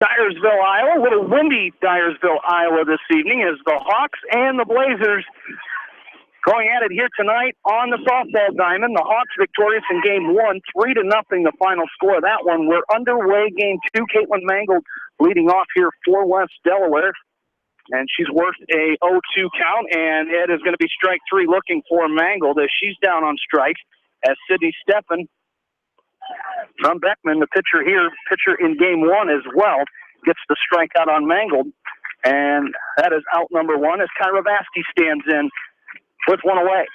Dyersville, Iowa. A little windy Dyersville, Iowa this evening as the Hawks and the Blazers going at it here tonight on the softball diamond. The Hawks victorious in game one, 3-0 the final score of that one. We're underway game two. Caitlin Mangold leading off here for West Delaware. And she's worked a 0-2 count, and it is going to be strike three looking for Mangold as she's down on strikes as Sydney Steffen from Beckman, the pitcher in game one as well, gets the strikeout on Mangold. And that is out number one as Kyra Vasky stands in with one away.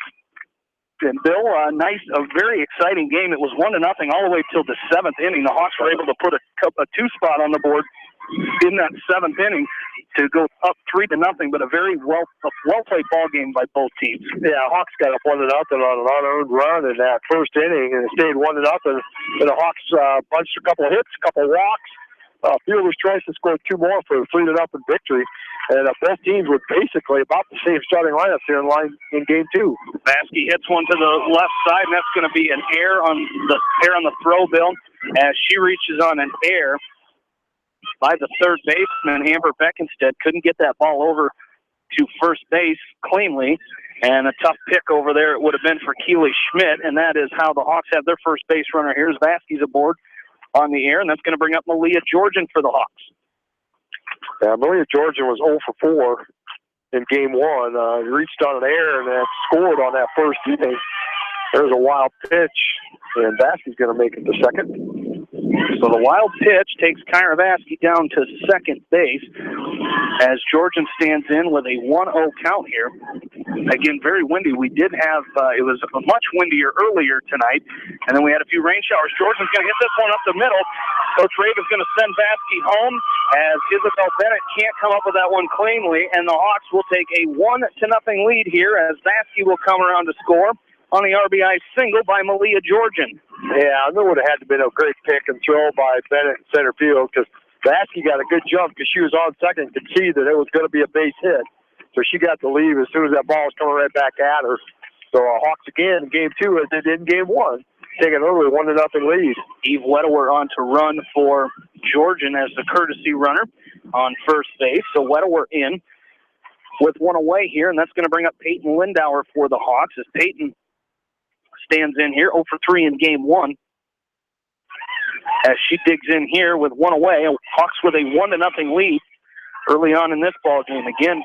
And Bill, a very exciting game. It was 1-0 all the way till the seventh inning. The Hawks were able to put a two spot on the board in that seventh inning to go up 3-0, but a very well played ball game by both teams. Yeah, Hawks got up 1-0 on an unearned run in that first inning, and it stayed 1-0. And the Hawks punched a couple of hits, a couple of walks. Fielder's choice to score two more for a 3-0 victory. And both teams were basically about the same starting lineups here in game two. Vasky hits one to the left side, and that's going to be an error on the throw, Bill, as she reaches on an error by the third baseman, Amber Beckenstead. Couldn't get that ball over to first base cleanly, and a tough pick over there it would have been for Keely Schmidt, and that is how the Hawks have their first base runner. Here's Vasky's aboard on the air, and that's going to bring up Malia Georgian for the Hawks. Malia Georgian was 0 for 4 in game one. Reached on an error and then scored on that first inning. There's a wild pitch, and Vasky's going to make it to second. So the wild pitch takes Kyra Vasky down to second base as Georgian stands in with a 1-0 count here. Again, very windy. We did have, it was much windier earlier tonight, and then we had a few rain showers. Georgian's going to hit this one up the middle. Coach Rave is going to send Vasky home as Isabel Bennett can't come up with that one cleanly, and the Hawks will take a 1-0 lead here as Vasky will come around to score on the RBI single by Malia Georgian. Yeah, I knew it would have had to have been a great pick and throw by Bennett in center field because Vasky got a good jump because she was on second and could see that it was going to be a base hit. So she got to leave as soon as that ball was coming right back at her. So Hawks again in game two as they did in game one, taking an early 1-0 lead. Eve Wedewer on to run for Georgian as the courtesy runner on first base. So Wedewer in with one away here, and that's going to bring up Peyton Lindauer for the Hawks as Peyton stands in here 0 for 3 in game one as she digs in here with one away. Hawks with a 1-0 lead early on in this ball game. Again,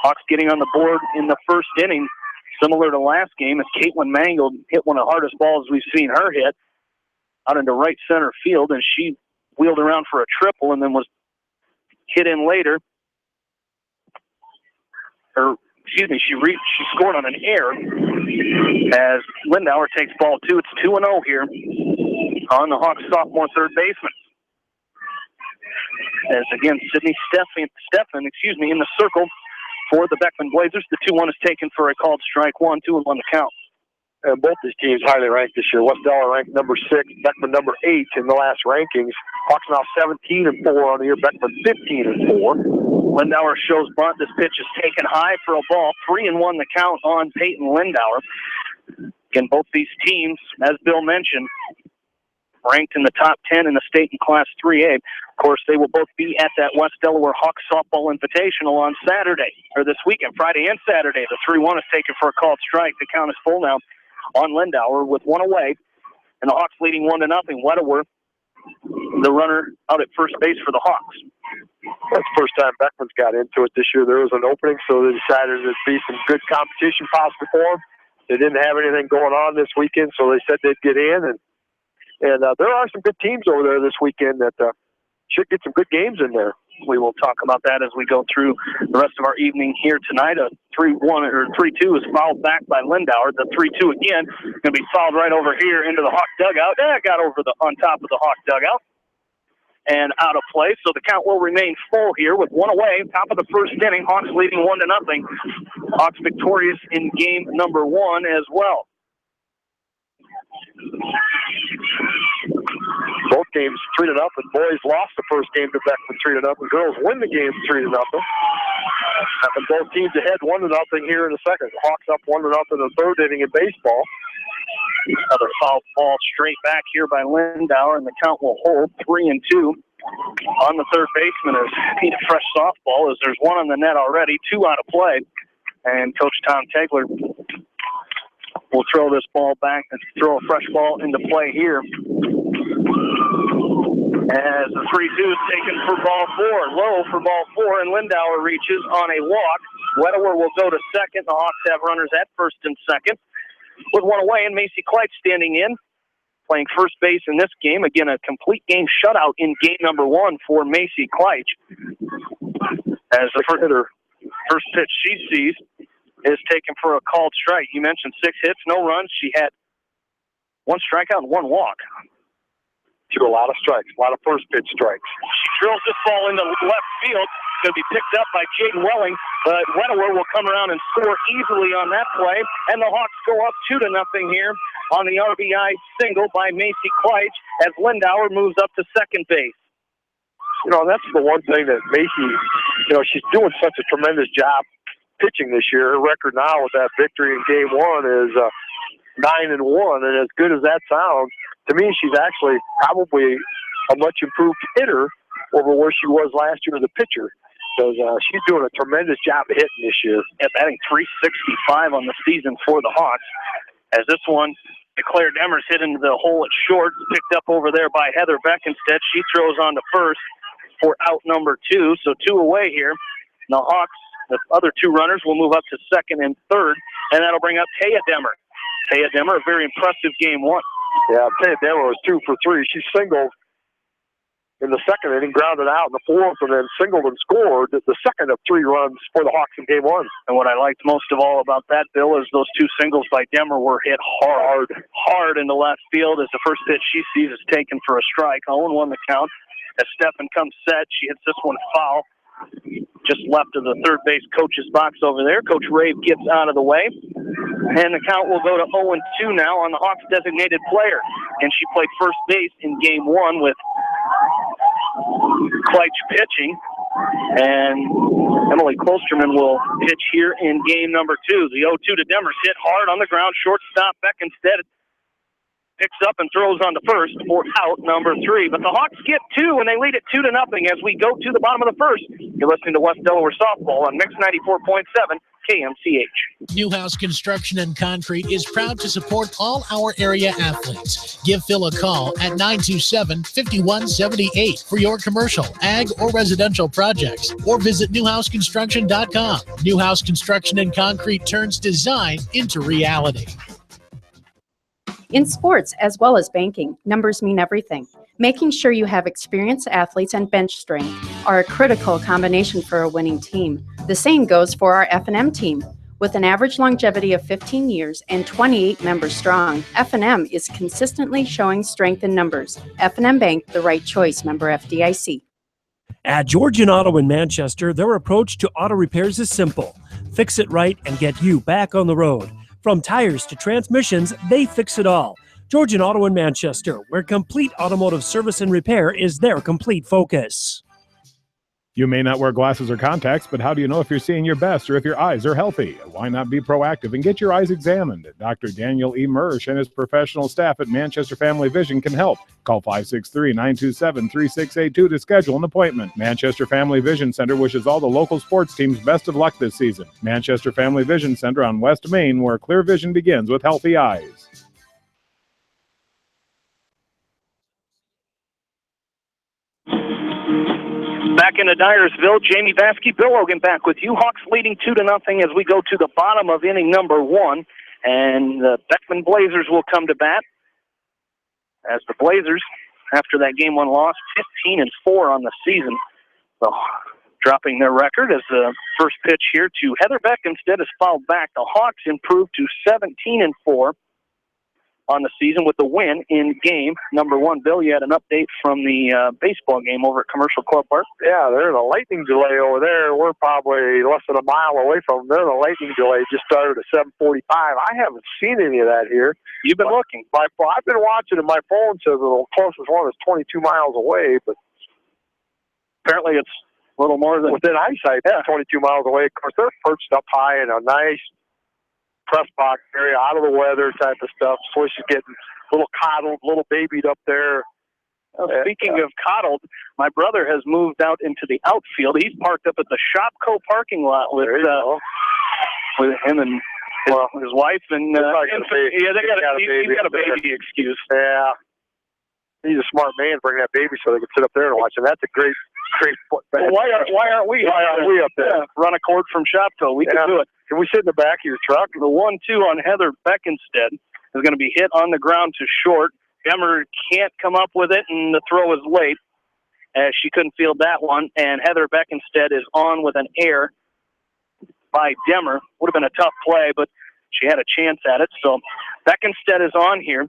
Hawks getting on the board in the first inning, similar to last game, as Caitlin Mangold hit one of the hardest balls we've seen her hit out into right center field, and she wheeled around for a triple and then was hit in later. She scored on an error as Lindauer takes ball two. It's 2-0 here on the Hawks sophomore third baseman. As again, Sydney Steffen in the circle for the Beckman Blazers. The 2-1 is taken for a called strike one, 2-1 the count. And both these teams highly ranked this year. West Delaware ranked number 6, Beckman number 8 in the last rankings. Hawks now 17-4 on the year, Beckman 15-4. Lindauer shows bunt. This pitch is taken high for a ball. 3-1 the count on Peyton Lindauer. Again, both these teams, as Bill mentioned, ranked in the top 10 in the state in Class 3A. Of course, they will both be at that West Delaware Hawks Softball Invitational on Saturday, or this weekend, Friday and Saturday. The 3-1 is taken for a called strike. The count is full now on Lindauer with one away, and the Hawks leading 1-0. Wedewer, the runner out at first base for the Hawks. That's the first time Beckman's got into it this year. There was an opening, so they decided there'd be some good competition possible for them. They didn't have anything going on this weekend, so they said they'd get in, and there are some good teams over there this weekend that should get some good games in there. We will talk about that as we go through the rest of our evening here tonight. A 3-1 or 3-2 is fouled back by Lindauer. The 3-2 again going to be fouled right over here into the Hawk dugout. Got over on top of the Hawk dugout and out of play. So the count will remain full here with one away. Top of the first inning, Hawks leading 1-0. Hawks victorious in game number 1 as well. Both games 3-0, and boys lost the first game to Beckman 3-0, and girls win the game 3-0. And both teams ahead 1-0 here in the second. The Hawks up 1-0 in the third inning in baseball. Another foul ball straight back here by Lindauer, and the count will hold 3-2 on the third baseman is need a fresh softball as there's one on the net already, 2 out of play. And Coach Tom Tegler will throw this ball back and throw a fresh ball into play here. As the 3-2 is taken for ball 4. Low for ball 4, and Lindauer reaches on a walk. Wedewer will go to second. The Hawks have runners at first and second. With one away, and Macy Kleitz standing in, playing first base in this game. Again, a complete game shutout in game number 1 for Macy Kleitz. As the first pitch she sees is taken for a called strike. You mentioned 6 hits, no runs. She had 1 strikeout and 1 walk. To a lot of strikes, a lot of first pitch strikes. She drills this ball into left field. It's going to be picked up by Jaden Welling, but Wedewer will come around and score easily on that play, and the Hawks go up 2-0 here on the RBI single by Macy Kleitz as Lindauer moves up to second base. You know, that's the one thing that Macy, you know, she's doing such a tremendous job pitching this year. Her record now with that victory in game 1 is 9-1, and as good as that sounds, to me, she's actually probably a much improved hitter over where she was last year as a pitcher. Because she's doing a tremendous job of hitting this year. Yeah, batting .365 on the season for the Hawks. As this one, Claire Demers hit into the hole at short, picked up over there by Heather Beck instead. She throws on to first for out number 2, so 2 away here. And the Hawks, the other 2 runners, will move up to second and third, and that'll bring up Taya Demmer. Taya Demmer, a very impressive game 1. Yeah, Taya Demmer was 2 for 3. She singled in the second inning, grounded out in the 4th, and then singled and scored the second of 3 runs for the Hawks in game 1. And what I liked most of all about that, Bill, is those 2 singles by Demmer were hit hard into left field as the first pitch she sees is taken for a strike. 0-1 the count. As Stefan comes set, she hits this one foul. Just left of the third base coach's box over there. Coach Rave gets out of the way. And the count will go to 0-2 now on the Hawks designated player. And she played first base in game 1 with Kleitz pitching. And Emily Klosterman will pitch here in game number 2. The 0-2 to Demers hit hard on the ground. Shortstop Beck instead picks up and throws on to first for out number 3. But the Hawks get 2, and they lead it 2-0 as we go to the bottom of the first. You're listening to West Delaware Softball on Mix 94.7 KMCH. Newhouse Construction and Concrete is proud to support all our area athletes. Give Phil a call at 927-5178 for your commercial, ag, or residential projects, or visit newhouseconstruction.com. Newhouse Construction and Concrete turns design into reality. In sports, as well as banking, numbers mean everything. Making sure you have experienced athletes and bench strength are a critical combination for a winning team. The same goes for our F&M team. With an average longevity of 15 years and 28 members strong, F&M is consistently showing strength in numbers. F&M Bank, the right choice, member FDIC. At Georgian Auto in Manchester, their approach to auto repairs is simple. Fix it right and get you back on the road. From tires to transmissions, they fix it all. Georgian Auto in Manchester, where complete automotive service and repair is their complete focus. You may not wear glasses or contacts, but how do you know if you're seeing your best or if your eyes are healthy? Why not be proactive and get your eyes examined? Dr. Daniel E. Mersch and his professional staff at Manchester Family Vision can help. Call 563-927-3682 to schedule an appointment. Manchester Family Vision Center wishes all the local sports teams best of luck this season. Manchester Family Vision Center on West Main, where clear vision begins with healthy eyes. Back into Dyersville, Jamie Baskey, Bill Logan back with you. Hawks leading 2-0 as we go to the bottom of inning number 1. And the Beckman Blazers will come to bat. As the Blazers, after that game 1 loss, 15-4 on the season. So dropping their record as the first pitch here to Heather Beck instead is fouled back. The Hawks improved to 17-4 on the season with the win in game number 1. Bill, you had an update from the baseball game over at Commercial Club Park. Yeah, there's a lightning delay over there. We're probably less than a mile away from them. There's a lightning delay just started at 7:45. I haven't seen any of that here. You've been looking. I've been watching, and my phone says the closest one is 22 miles away, but apparently it's a little more than within eyesight. Yeah. 22 miles away. Of course, they're perched up high in a nice press box area, out of the weather type of stuff. Swish is getting a little coddled, a little babied up there Speaking of coddled, my brother has moved out into the outfield. He's parked up at the Shopco parking lot with him and his wife and he's got a baby excuse. Yeah, he's a smart man bringing that baby so they can sit up there and watch. And that's a great. Well, why aren't we up there? Yeah, run a cord from Shopco. We can do it. Can we sit in the back of your truck? The 1-2 on Heather Beckenstead is going to be hit on the ground to short. Demmer can't come up with it, and the throw is late as she couldn't field that one. And Heather Beckenstead is on with an error by Demmer. Would have been a tough play, but she had a chance at it. So Beckenstead is on here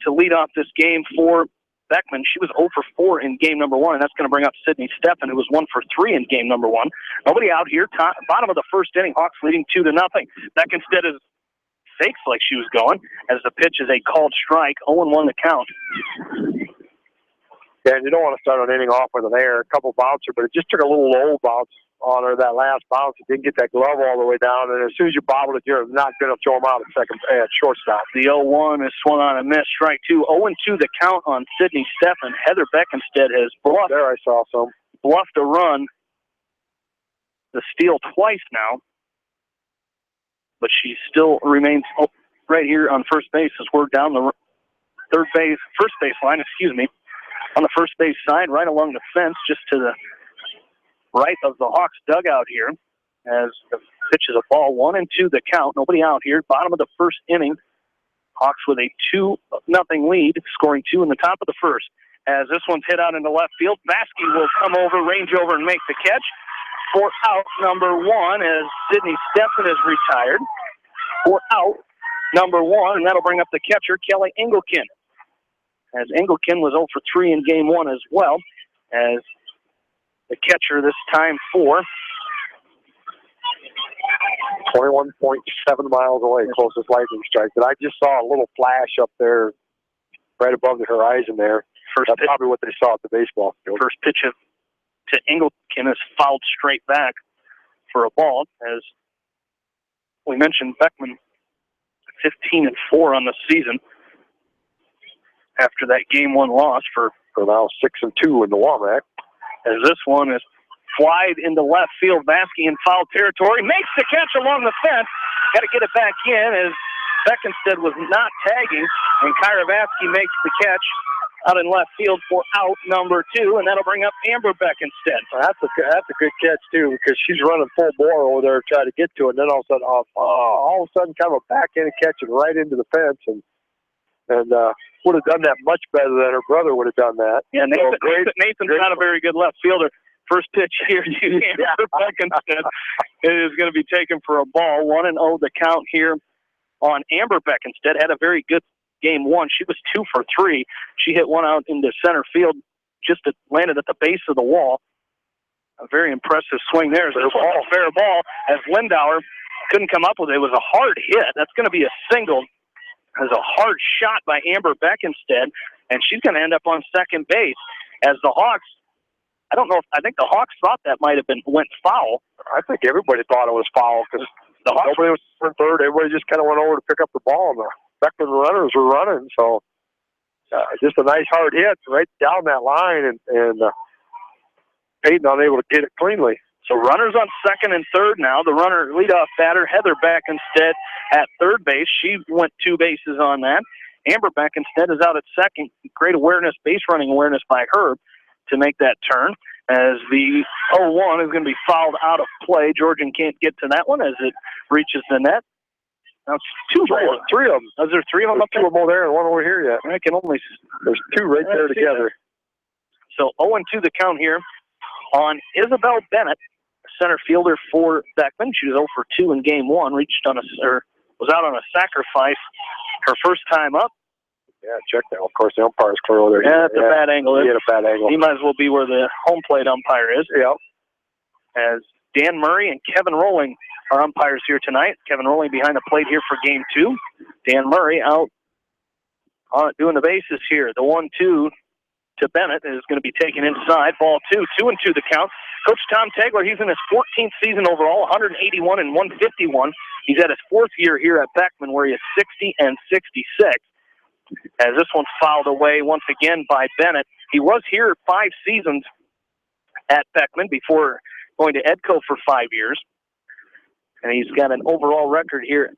to lead off this game for Beckman. She was 0 for 4 in game number 1, and that's going to bring up Sydney Steffen, who was 1 for 3 in game number 1. Nobody out here. Bottom of the first inning, Hawks leading 2-0. Beckenstead is fakes like she was going, as the pitch is a called strike. 0-1 the count. Yeah, and you don't want to start an inning off with an error, a couple bouncer, but it just took a little low bounce on her, that last bounce. It didn't get that glove all the way down, and as soon as you bobbled it, you're not going to throw them out at shortstop. The 0-1 is swung on and missed. Strike 2. 0-2 the count on Sydney Steffen. Heather Beckenstead has bluffed. There I saw some. Bluffed a run. The steal twice now. But she still remains right here on first base as we're down the first base line, on the first base side, right along the fence, just to the right of the Hawks dugout here, as the pitch is a ball. 1-2 the count. Nobody out here. Bottom of the first inning. Hawks with a 2-0 lead, scoring 2 in the top of the first. As this one's hit out into left field, Vasky will come over, range over, and make the catch for out number 1 as Sydney Steffen is retired. For out number 1, and that'll bring up the catcher, Kelly Engelken. As Engelken was 0 for 3 in game 1 as well, as the catcher this time for 21.7 miles away, closest lightning strike. But I just saw a little flash up there right above the horizon there. That's probably what they saw at the baseball field. First pitch to Engelken is fouled straight back for a ball. As we mentioned, Beckman 15-4 on the season after that game 1 loss for now 6-2 in the WAMAC. As this one is flied into left field, Vasky in foul territory, makes the catch along the fence. Got to get it back in as Beckenstead was not tagging, and Kyra Vasky makes the catch out in left field for out number 2, and that'll bring up Amber Beckenstead. That's a good catch too, because she's running full bore over there trying to get to it, and then all of a sudden kind of a backhand catch it right into the fence, and would have done that much better than her brother would have done that. Yeah, Nathan's not a very good left fielder. First pitch here to Amber Beckenstead is going to be taken for a ball. 1-0 the count here on Amber Beckenstead. Had a very good game 1. She was 2 for 3. She hit one out into center field, just landed at the base of the wall. A very impressive swing there. This was a fair ball as Lindauer couldn't come up with it. It was a hard hit. That's going to be a single. It was a hard shot by Amber Beckenstead, and she's going to end up on second base. As the Hawks, I think the Hawks thought that might have went foul. I think everybody thought it was foul because nobody was in third. Everybody just kind of went over to pick up the ball, and the Beckman runners were running. So just a nice hard hit right down that line, and Peyton unable to get it cleanly. So runners on second and third now. The runner, leadoff batter, Heather Beckenstead at third base. She went 2 bases on that. Amber Beckenstead is out at second. Great awareness, base running awareness by Herb to make that turn. As the 0-1 is going to be fouled out of play. Georgian can't get to that one as it reaches the net. Now it's 3 of them. Is there 3 of them up there? 2 of them over there and 1 over here yet. There's 2 right there together. So 0-2 the count here on Isabel Bennett, center fielder for Beckman. She was 0 for 2 in game 1. Was out on a sacrifice her first time up. Yeah, check that. Of course, the umpire's clear over there. Yeah, that's a bad angle. He had a bad angle. He might as well be where the home plate umpire is. Yeah. As Dan Murray and Kevin Rowling are umpires here tonight. Kevin Rowling behind the plate here for game 2. Dan Murray out doing the bases here. The 1-2 to Bennett is going to be taken inside. Ball 2, 2-2 the count. Coach Tom Tegler, he's in his 14th season overall, 181 and 151. He's at his 4th year here at Beckman, where he is 60 and 66. as this one's fouled away once again by Bennett. He was here 5 seasons at Beckman before going to Edco for 5 years. And he's got an overall record here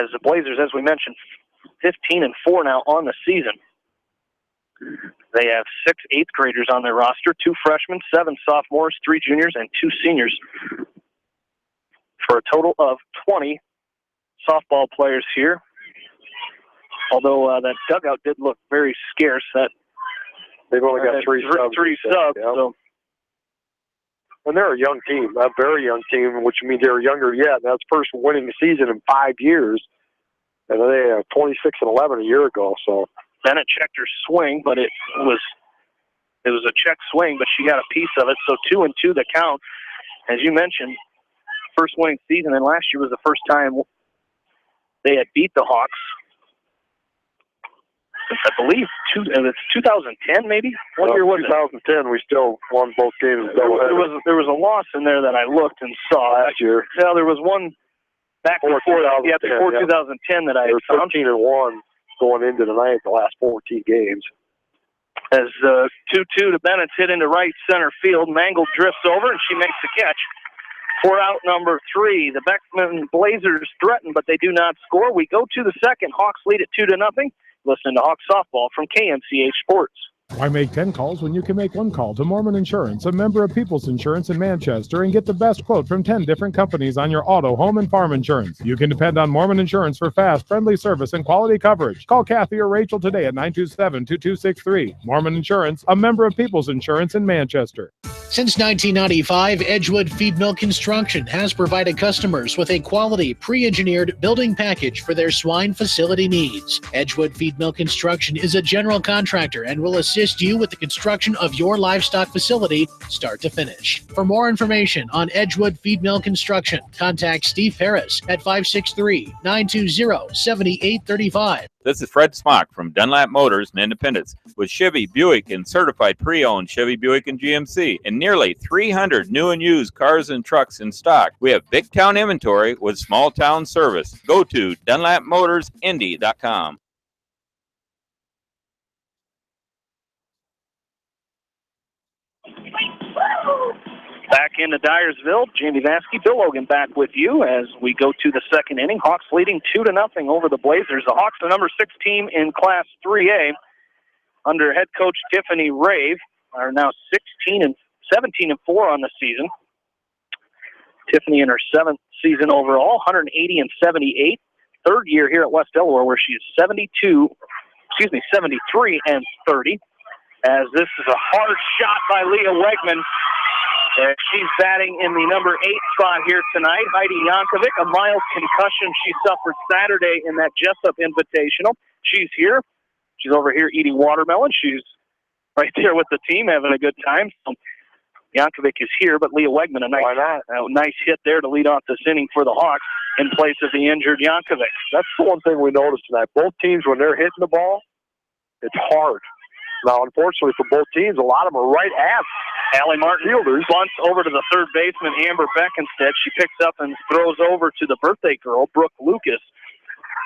as the Blazers, as we mentioned, 15-4 now on the season. They have 6 eighth graders on their roster, 2 freshmen, 7 sophomores, 3 juniors, and 2 seniors, for a total of 20 softball players here. Although that dugout did look very scarce. They've only got 3 subs. Yeah. So. And they're a young team, a very young team, which means they're younger yet. That's first winning season in 5 years. And they had 26-11 a year ago. So Bennett checked her swing, but it was a check swing, but she got a piece of it. So 2-2 the count. As you mentioned, first winning season, and last year was the first time they had beat the Hawks. I believe it's 2010, maybe. What year was it? 2010. We still won both games. There was a loss in there that I looked and saw last year. No, there was one back before 2010 that I found. 13-1 going into the ninth, the last 14 games. As 2-2 to Bennett's hit into right center field. Mangle drifts over and she makes the catch. For out number 3, the Beckman Blazers threaten, but they do not score. We go to the second. Hawks lead it 2-0. Listen to Hawks softball from KMCH Sports. Why make 10 calls when you can make 1 call to Mormon Insurance, a member of People's Insurance in Manchester, and get the best quote from 10 different companies on your auto, home, and farm insurance. You can depend on Mormon Insurance for fast, friendly service and quality coverage. Call Kathy or Rachel today at 927-2263. Mormon Insurance, a member of People's Insurance in Manchester. Since 1995, Edgewood Feed Mill Construction has provided customers with a quality, pre-engineered building package for their swine facility needs. Edgewood Feed Mill Construction is a general contractor and will assist you with the construction of your livestock facility, start to finish. For more information on Edgewood Feed Mill Construction, contact Steve Harris at 563-920-7835. This is Fred Smock from Dunlap Motors and Independence with Chevy, Buick, and certified pre-owned Chevy, Buick, and GMC, and nearly 300 new and used cars and trucks in stock. We have big town inventory with small town service. Go to DunlapMotorsIndy.com. Back into Dyersville, Jamie Vasky, Bill Logan back with you as we go to the second inning. Hawks leading 2-0 over the Blazers. The Hawks, the number 6 team in Class 3A, under head coach Tiffany Rave, are now 17-4 on the season. Tiffany in her 7th season overall, 180-78. 3rd year here at West Delaware, where she is 73-30. As this is a hard shot by Leah Wegman. She's batting in the number 8 spot here tonight. Heidi Yankovic, a mild concussion she suffered Saturday in that Jessup Invitational. She's here. She's over here eating watermelon. She's right there with the team having a good time. So Yankovic is here, but Leah Wegman, a nice hit there to lead off this inning for the Hawks in place of the injured Yankovic. That's the one thing we noticed tonight. Both teams, when they're hitting the ball, it's hard. Now, unfortunately for both teams, a lot of them are right at Allie Martin fielders. Bunts over to the third baseman, Amber Beck, instead. She picks up and throws over to the birthday girl, Brooke Lucas,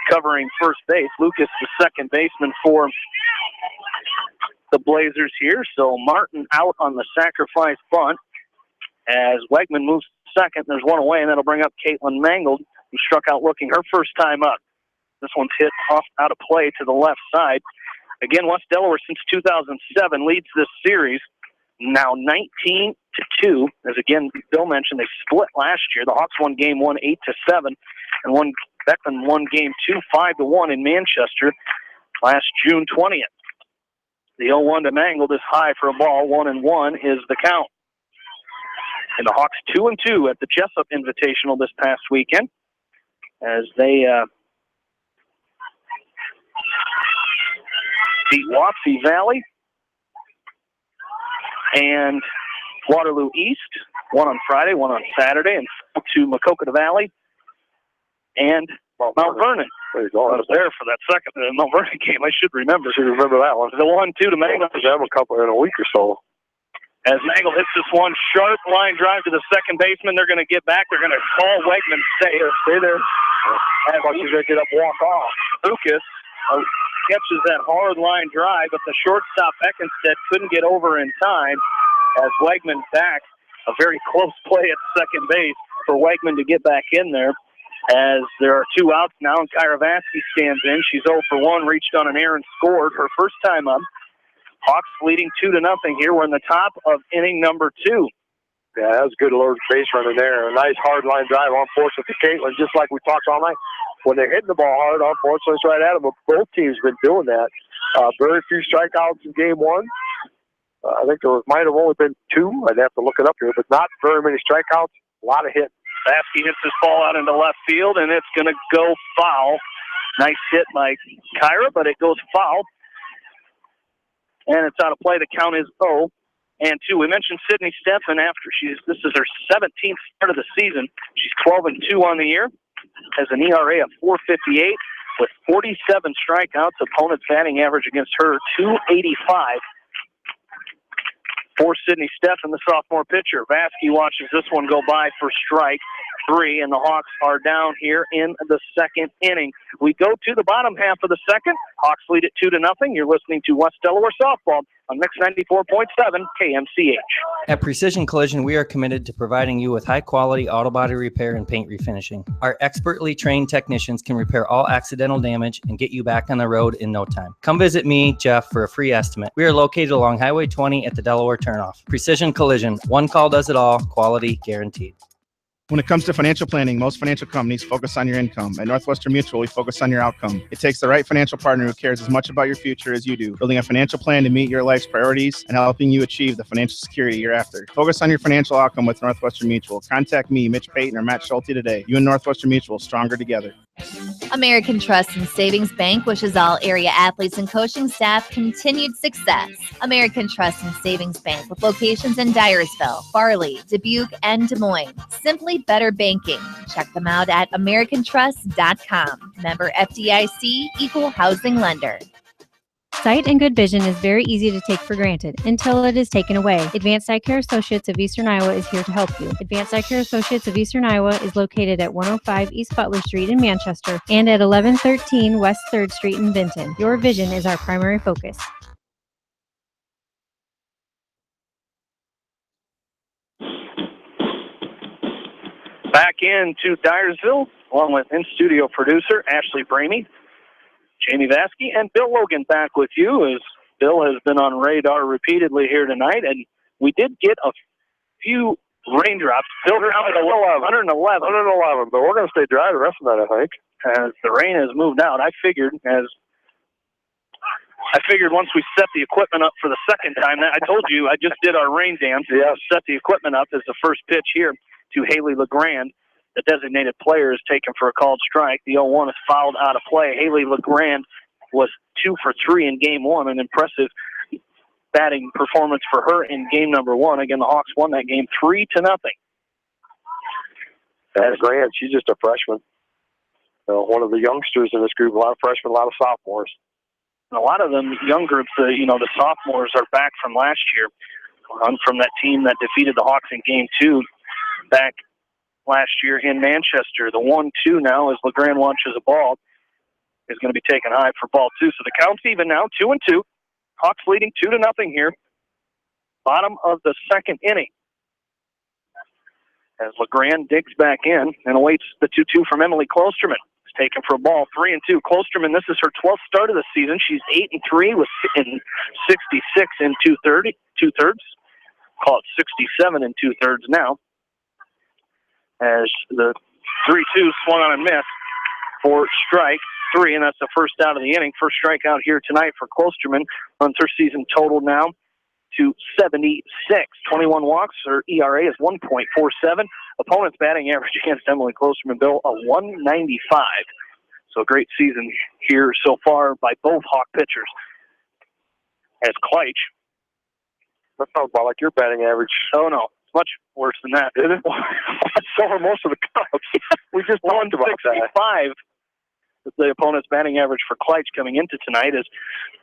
covering first base. Lucas, the second baseman for the Blazers here. So Martin out on the sacrifice bunt as Wegman moves second. There's one away, and that'll bring up Caitlin Mangold, who struck out looking her first time up. This one's hit off out of play to the left side. Again, West Delaware since 2007 leads this series, now 19-2. As again, Bill mentioned, they split last year. The Hawks won game 1 8-7, and Beckman won game 2 5-1 in Manchester last June 20th. The 0-1 to Mangold is high for a ball. 1-1 is the count. And the Hawks 2-2 at the Jessup Invitational this past weekend as they beat Wapsie Valley and Waterloo East, one on Friday, one on Saturday, and to Maquoketa Valley and Mount Vernon. There you go. I was there for that second Mount Vernon game. I should remember. That one. The 1-2 to Mangle. Have a couple in a week or so. As Mangle hits this one sharp line drive to the second baseman, they're going to get back. They're going to call Wegman stay there. Stay there. How about you going to get up, walk off? Lucas catches that hard line drive, but the shortstop Eckenstedt couldn't get over in time as Wegman back. A very close play at second base for Wegman to get back in there, as there are 2 outs now, and Kyra Vasky stands in. She's 0 for 1, reached on an error and scored her first time up. Hawks leading 2-0 here. We're in the top of inning number 2. Yeah, that was a good low base running there. A nice hard line drive, unfortunately, for Caitlin, just like we talked all night. When they're hitting the ball hard, unfortunately, it's right at them. But both teams have been doing that. Very few strikeouts in game 1. I think there might have only been 2. I'd have to look it up here, but not very many strikeouts. A lot of hits. Vasky hits this ball out into left field, and it's going to go foul. Nice hit by Kyra, but it goes foul. And it's out of play. The count is 0-2. We mentioned Sydney Steffen after this is her 17th start of the season. She's 12-2 on the year, has an ERA of 4.58 with 47 strikeouts. Opponent's batting average against her, 285. For Sydney Steffen, the sophomore pitcher. Vasky watches this one go by for strike 3, and the Hawks are down here in the second inning. We go to the bottom half of the second. Hawks lead it 2-0. You're listening to West Delaware Softball on Mix 94.7 KMCH. At Precision Collision, we are committed to providing you with high-quality auto body repair and paint refinishing. Our expertly trained technicians can repair all accidental damage and get you back on the road in no time. Come visit me, Jeff, for a free estimate. We are located along Highway 20 at the Delaware Turnoff. Precision Collision, one call does it all, quality guaranteed. When it comes to financial planning, most financial companies focus on your income. At Northwestern Mutual, we focus on your outcome. It takes the right financial partner who cares as much about your future as you do, building a financial plan to meet your life's priorities and helping you achieve the financial security you're after. Focus on your financial outcome with Northwestern Mutual. Contact me, Mitch Payton, or Matt Schulte today. You and Northwestern Mutual, stronger together. American Trust and Savings Bank wishes all area athletes and coaching staff continued success. American Trust and Savings Bank with locations in Dyersville, Farley, Dubuque, and Des Moines. Simply better banking. Check them out at americantrust.com. Member FDIC, equal housing lender. Sight and good vision is very easy to take for granted until it is taken away. Advanced Eye Care Associates of Eastern Iowa is here to help you. Advanced Eye Care Associates of Eastern Iowa is located at 105 East Butler Street in Manchester and at 1113 West 3rd Street in Vinton. Your vision is our primary focus. Back into Dyersville, along with in-studio producer Ashley Bramey, Jamie Vasky, and Bill Logan back with you, as Bill has been on radar repeatedly here tonight, and we did get a few raindrops. Bill counted 111, but we're going to stay dry the rest of the night, I think. As the rain has moved out, I figured once we set the equipment up for the second time, I told you I just did our rain dance. Yeah. Set the equipment up as the first pitch here to Haley LeGrand. The designated player is taken for a called strike. The 0-1 is fouled out of play. Haley LeGrand was 2 for 3 in game 1, an impressive batting performance for her in game number 1. Again, the Hawks won that game 3-0. That's Grant. She's just a freshman. One of the youngsters in this group. A lot of freshmen, a lot of sophomores. And a lot of them young groups, the sophomores are back from last year, from that team that defeated the Hawks in game 2 back last year in Manchester. The 1-2 now, as LeGrand launches a ball, is going to be taken high for ball 2. So the count's even now, 2-2. Hawks leading 2-0 here. Bottom of the second inning. As LeGrand digs back in and awaits the 2-2 from Emily Klosterman. It's taken for a ball, 3-2. Klosterman, this is her 12th start of the season. She's 8-3 with 66 and two-thirds. Call it 67 and two-thirds now. As the 3-2 swung on and missed for strike 3, and that's the first out of the inning. First strikeout here tonight for Klosterman. Runs her season total now to 76. 21 walks. Her ERA is 1.47. Opponent's batting average against Emily Klosterman, Bill, a 195. So a great season here so far by both Hawk pitchers. As Kleitch. That sounds about like your batting average. Oh, no. Much worse than that, isn't it? So are most of the Cubs. We just talked about that. 165. The opponent's batting average for Kleitch coming into tonight, as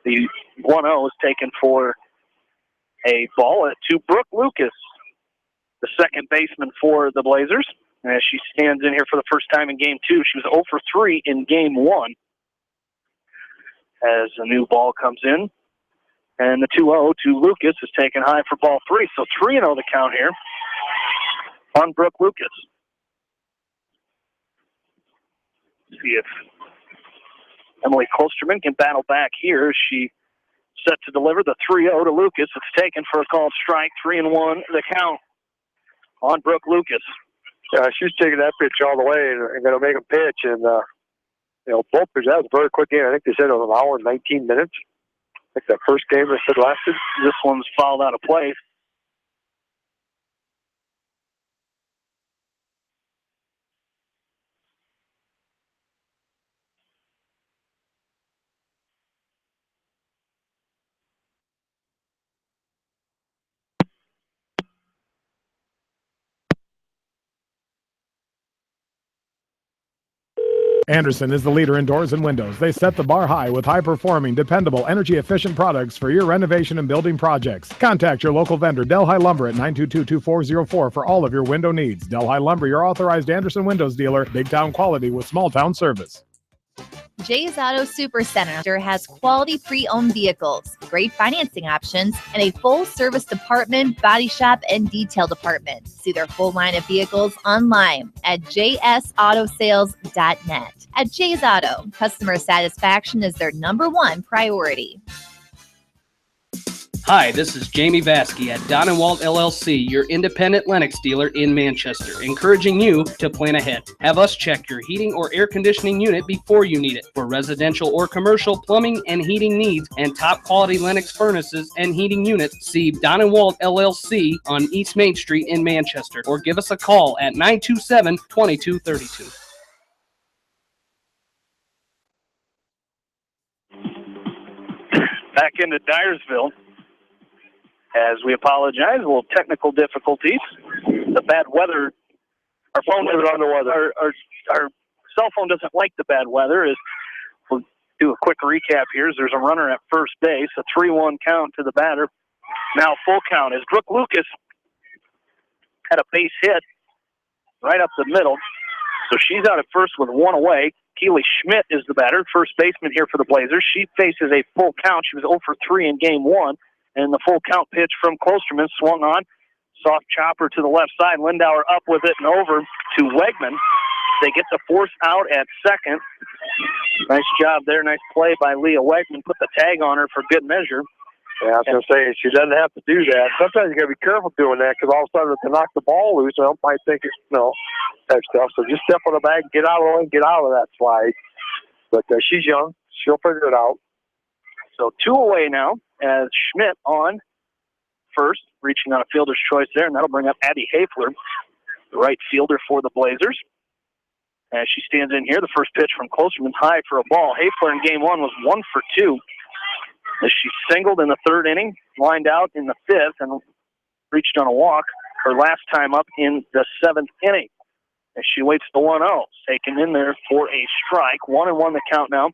the 1-0 is taken for a ball to Brooke Lucas, the second baseman for the Blazers. As she stands in here for the first time in game 2. She was 0 for 3 in game 1. as a new ball comes in. And the 2-0 to Lucas is taken high for ball 3. So 3-0 the count here on Brooke Lucas. See if Emily Klosterman can battle back here. She set to deliver the 3-0 to Lucas. It's taken for a called strike. 3-1 the count on Brooke Lucas. Yeah, she's taking that pitch all the way and going to make a pitch. And, both pitches, that was a very quick game. I think they said it was an hour and 19 minutes. I think that first game they said lasted. This one's fouled out of play. Anderson is the leader in doors and windows. They set the bar high with high-performing, dependable, energy-efficient products for your renovation and building projects. Contact your local vendor, Delhi Lumber, at 922-2404 for all of your window needs. Delhi Lumber, your authorized Anderson Windows dealer, big-town quality with small-town service. Jay's Auto Supercenter has quality pre-owned vehicles, great financing options, and a full-service department, body shop, and detail department. See their full line of vehicles online at jsautosales.net. At Jay's Auto, customer satisfaction is their #1 priority. Hi, this is Jamie Vasky at Don & Walt LLC, your independent Lennox dealer in Manchester, encouraging you to plan ahead. Have us check your heating or air conditioning unit before you need it. For residential or commercial plumbing and heating needs and top quality Lennox furnaces and heating units, see Don & Walt LLC on East Main Street in Manchester, or give us a call at 927-2232. Back into Dyersville. As we apologize, a little technical difficulties. The bad weather, our phone doesn't on the weather. Our cell phone doesn't like the bad weather. We'll do a quick recap here. There's a runner at first base, a 3-1 count to the batter. Now full count as Brooke Lucas had a base hit right up the middle. So she's out at first with 1 away. Keely Schmidt is the batter, first baseman here for the Blazers. She faces a full count. She was 0 for 3 in game 1. And the full count pitch from Klosterman swung on. Soft chopper to the left side. Lindauer up with it and over to Wegman. They get the force out at second. Nice job there. Nice play by Leah Wegman. Put the tag on her for good measure. Yeah, I was going to say, she doesn't have to do that. Sometimes you got to be careful doing that because all of a sudden if they knock the ball loose, they might think it's, that stuff. So just step on the bag, get out of the way, and get out of that slide. But she's young. She'll figure it out. So 2 away now as Schmidt on first, reaching on a fielder's choice there, and that'll bring up Abby Hafler, the right fielder for the Blazers. As she stands in here, the first pitch from Klosterman high for a ball. Hafler in game 1 was 1 for 2. As she singled in the 3rd inning, lined out in the 5th, and reached on a walk her last time up in the 7th inning. As she waits the 1-0, taken in there for a strike. 1-1 the count now.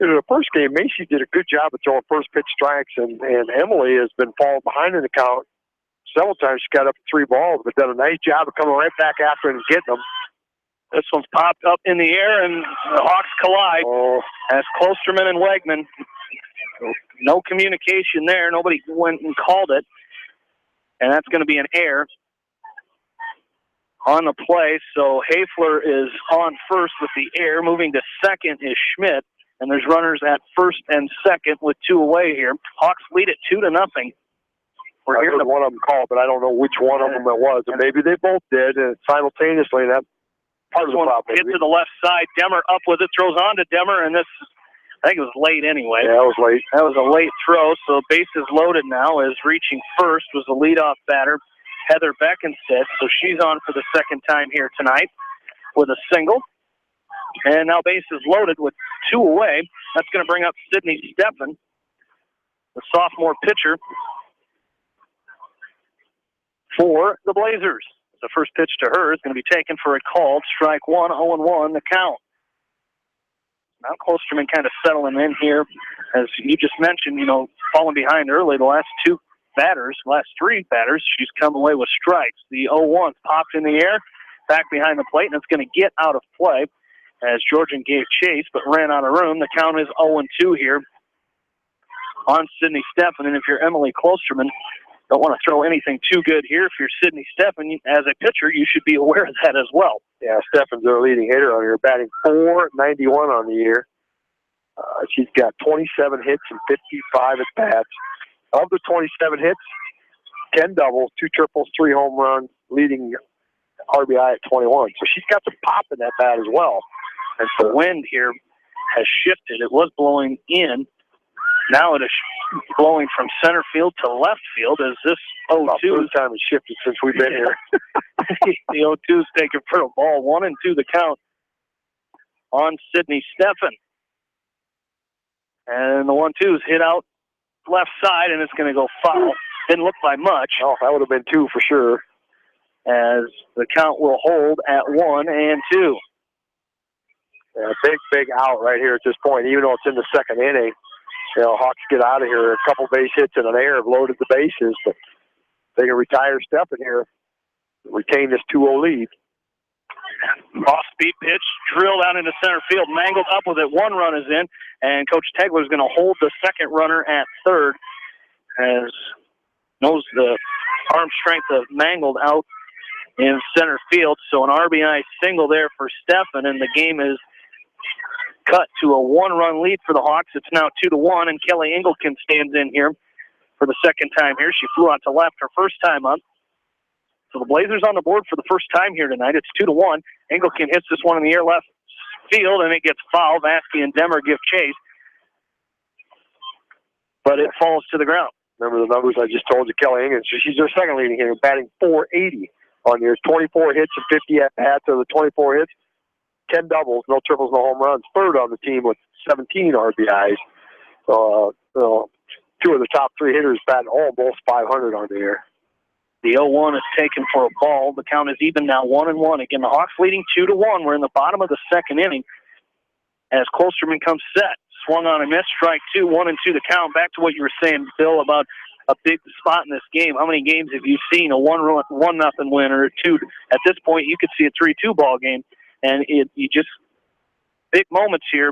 In the first game, Macy did a good job of throwing first pitch strikes, and Emily has been falling behind in the count several times. She got up to 3 balls, but done a nice job of coming right back after and getting them. This one's popped up in the air, and the Hawks collide as Klosterman and Wegman. No communication there. Nobody went and called it, and that's going to be an error on the play. So Hafler is on first with the error. Moving to second is Schmidt. And there's runners at first and second with 2 away here. Hawks lead it 2-0. We're hearing one of them call, but I don't know which one of them it was. And maybe they both did simultaneously. That's part of the problem. Hit to the left side. Demmer up with it, throws on to Demmer, and this, I think it was late anyway. Yeah, it was late. That was a late throw, so bases loaded now as reaching first was the leadoff batter, Heather Beckenstead. So she's on for the second time here tonight with a single. And now bases loaded with 2 away. That's going to bring up Sydney Steffen, the sophomore pitcher for the Blazers. The first pitch to her is going to be taken for a called strike 1, 0-1 the count. Now Klosterman kind of settling in here. As you just mentioned, falling behind early the last 3 batters, she's come away with strikes. The 0-1 popped in the air, back behind the plate, and it's going to get out of play. as Georgian gave chase but ran out of room. The count is 0-2 here on Sydney Steffen. And if you're Emily Klosterman, don't want to throw anything too good here. If you're Sydney Steffen, as a pitcher, you should be aware of that as well. Yeah, Steffen's their leading hitter on here, batting .491 on the year. She's got 27 hits and 55 at-bats. Of the 27 hits, 10 doubles, 2 triples, 3 home runs, leading RBI at 21. So she's got some pop in that bat as well. And the wind here has shifted. It was blowing in. Now it is blowing from center field to left field as this 0-2. Third time it's shifted since we've been here. The 0-2 is taken for a ball. 1-2 the count on Sydney Steffen. And the 1-2 is hit out left side, and it's going to go foul. Didn't look by much. Oh, that would have been 2 for sure. As the count will hold at 1-2. Yeah, big out right here at this point, even though it's in the second inning. You know, Hawks get out of here. A couple base hits and an error have loaded the bases, but they can retire Steffen here, retain this 2-0 lead. Off-speed pitch, drilled out into center field, mangled up with it. 1 run is in, and Coach Tegler is going to hold the second runner at third, as knows the arm strength of Mangled out in center field. So an RBI single there for Steffen, and the game is cut to a 1-run lead for the Hawks. It's now 2-1, and Kelly Engelken stands in here for the second time here. She flew out to left her first time up. So the Blazers on the board for the first time here tonight. It's 2-1. Engelken hits this one in the air left field, and it gets fouled. Vasky and Demmer give chase, but it falls to the ground. Remember the numbers I just told you, Kelly Engelken. She's their second leading hitter, batting .480 on here. 24 hits and 50 at-bats of the 24 hits. 10 doubles, no triples, no home runs. Third on the team with 17 RBIs. 2 of the top 3 hitters batting almost .500 on the year. The 0-1 is taken for a ball. The count is even now 1-1. Again, the Hawks leading 2-1. We're in the bottom of the second inning as Klosterman comes set. Swung on a miss, strike 2, 1-2 the count. Back to what you were saying, Bill, about a big spot in this game. How many games have you seen a 1-0 win or a 2? At this point, you could see a 3-2 ball game. And you just, big moments here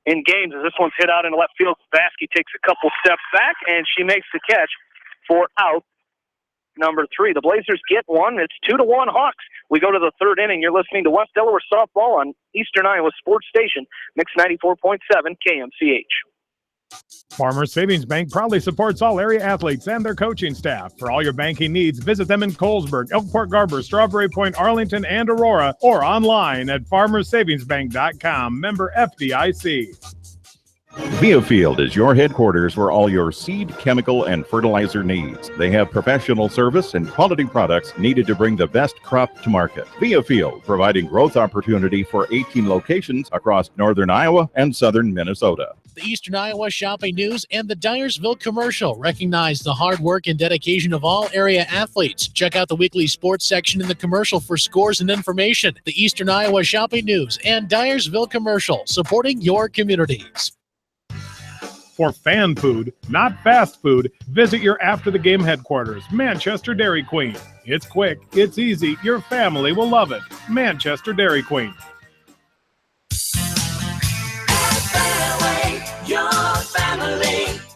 in games. As this one's hit out into left field, Vasky takes a couple steps back, and she makes the catch for out number 3. The Blazers get one. It's 2-1 Hawks. We go to the third inning. You're listening to West Delaware Softball on Eastern Iowa Sports Station, Mix 94.7 KMCH. Farmers Savings Bank proudly supports all area athletes and their coaching staff. For all your banking needs, visit them in Colesburg, Elkport Garber, Strawberry Point, Arlington, and Aurora, or online at farmersavingsbank.com. Member FDIC. Viafield is your headquarters for all your seed, chemical, and fertilizer needs. They have professional service and quality products needed to bring the best crop to market. Viafield, providing growth opportunity for 18 locations across northern Iowa and southern Minnesota. The Eastern Iowa Shopping News and the Dyersville Commercial recognize the hard work and dedication of all area athletes. Check out the weekly sports section in the commercial for scores and information. The Eastern Iowa Shopping News and Dyersville Commercial, supporting your communities. For fan food, not fast food, visit your after-the-game headquarters, Manchester Dairy Queen. It's quick, it's easy, your family will love it. Manchester Dairy Queen.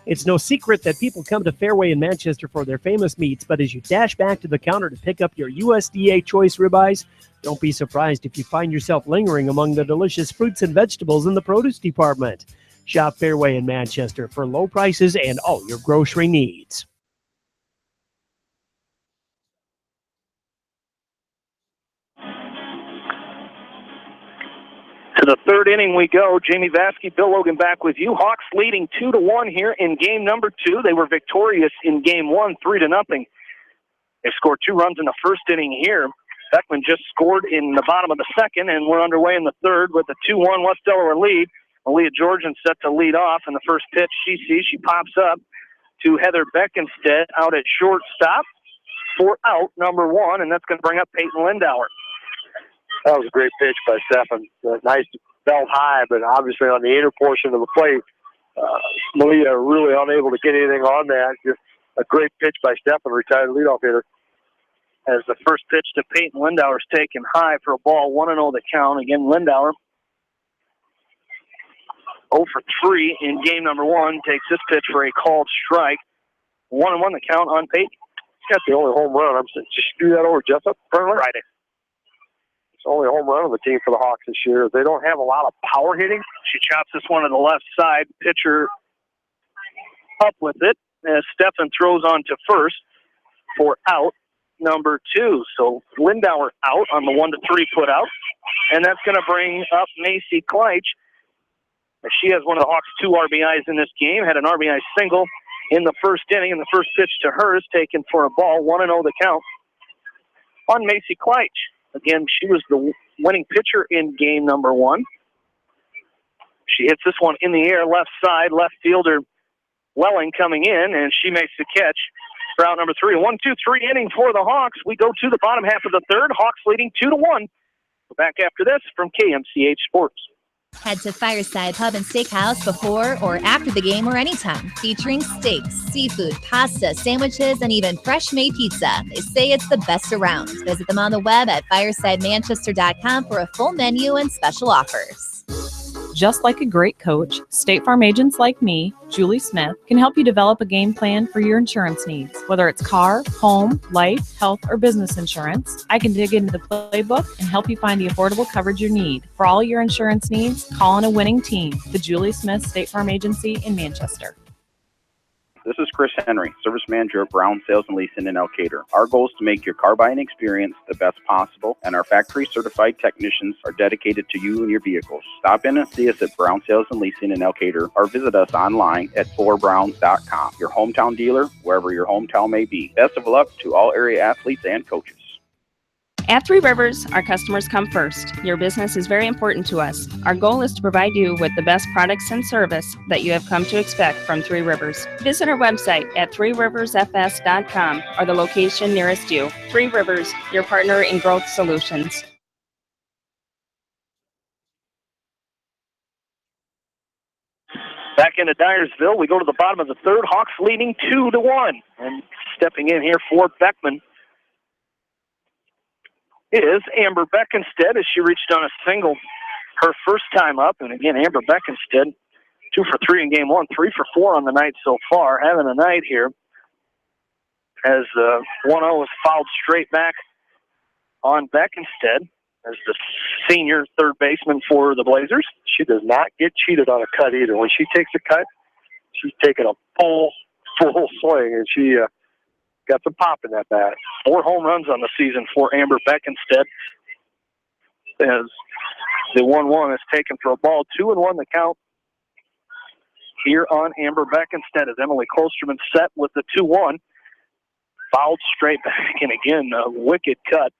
It's no secret that people come to Fairway in Manchester for their famous meats, but as you dash back to the counter to pick up your USDA choice ribeyes, don't be surprised if you find yourself lingering among the delicious fruits and vegetables in the produce department. Shop Fairway in Manchester for low prices and all your grocery needs. To the third inning we go. Jamie Vasky, Bill Logan back with you. Hawks leading 2-1 here in game number 2. They were victorious in game 1, 3-0. They scored 2 runs in the first inning here. Beckman just scored in the bottom of the second, and we're underway in the third with a 2-1 West Delaware lead. Aaliyah Georgian set to lead off, and the first pitch she sees, she pops up to Heather Beckenstead out at shortstop for out number 1, and that's going to bring up Peyton Lindauer. That was a great pitch by Steffen. Nice belt high, but obviously on the inner portion of the plate, Malia really unable to get anything on that. Just a great pitch by Steffen, retired leadoff hitter. As the first pitch to Peyton Lindauer is taken high for a ball, 1-0 the count. Again, Lindauer 0 for 3 in game number 1. Takes this pitch for a called strike. 1-1 the count on Peyton. That's the only home run. I'm saying, just do that over Jessup. Friday. It's the only home run of the team for the Hawks this year. They don't have a lot of power hitting. She chops this one to the left side. Pitcher up with it as Steffen throws on to first for out number 2. So Lindauer out on the 1-3 put out. And that's going to bring up Macy Kleitsch. She has one of the Hawks' 2 RBIs in this game. Had an RBI single in the first inning, and the first pitch to her is taken for a ball. 1-0 the count on Macy Kleitsch. Again, she was the winning pitcher in game number 1. She hits this one in the air, left side, left fielder Welling coming in, and she makes the catch for out number 3. 1-2-3 inning for the Hawks. We go to the bottom half of the third. Hawks leading 2-1. We're back after this from KMCH Sports. Head to Fireside Pub and Steakhouse before or after the game or anytime, featuring steaks, seafood, pasta, sandwiches, and even fresh-made pizza. They say it's the best around. Visit them on the web at firesidemanchester.com for a full menu and special offers. Just like a great coach, State Farm agents like me, Julie Smith, can help you develop a game plan for your insurance needs. Whether it's car, home, life, health, or business insurance, I can dig into the playbook and help you find the affordable coverage you need. For all your insurance needs, call on a winning team. The Julie Smith State Farm Agency in Manchester. This is Chris Henry, Service Manager of Brown Sales and Leasing in Elkader. Our goal is to make your car buying experience the best possible, and our factory-certified technicians are dedicated to you and your vehicles. Stop in and see us at Brown Sales and Leasing in Elkader, or visit us online at forbrowns.com. Your hometown dealer, wherever your hometown may be. Best of luck to all area athletes and coaches. At Three Rivers, our customers come first. Your business is very important to us. Our goal is to provide you with the best products and service that you have come to expect from Three Rivers. Visit our website at threeriversfs.com or the location nearest you. Three Rivers, your partner in growth solutions. Back into Dyersville, we go to the bottom of the third. Hawks leading 2-1. And stepping in here for Beckman is Amber Beckenstead as she reached on a single her first time up. And again, Amber Beckenstead, 2 for 3 in game 1, 3 for 4 on the night so far. Having a night here as 1-0 is fouled straight back on Beckenstead as the senior third baseman for the Blazers. She does not get cheated on a cut either. When she takes a cut, she's taking a full swing, and she got some pop in that bat. 4 home runs on the season for Amber Beckenstead as the 1-1 is taken for a ball. 2-1 the count here on Amber Beckenstead as Emily Kolsterman set with the 2-1. Fouled straight back, and again, a wicked cut,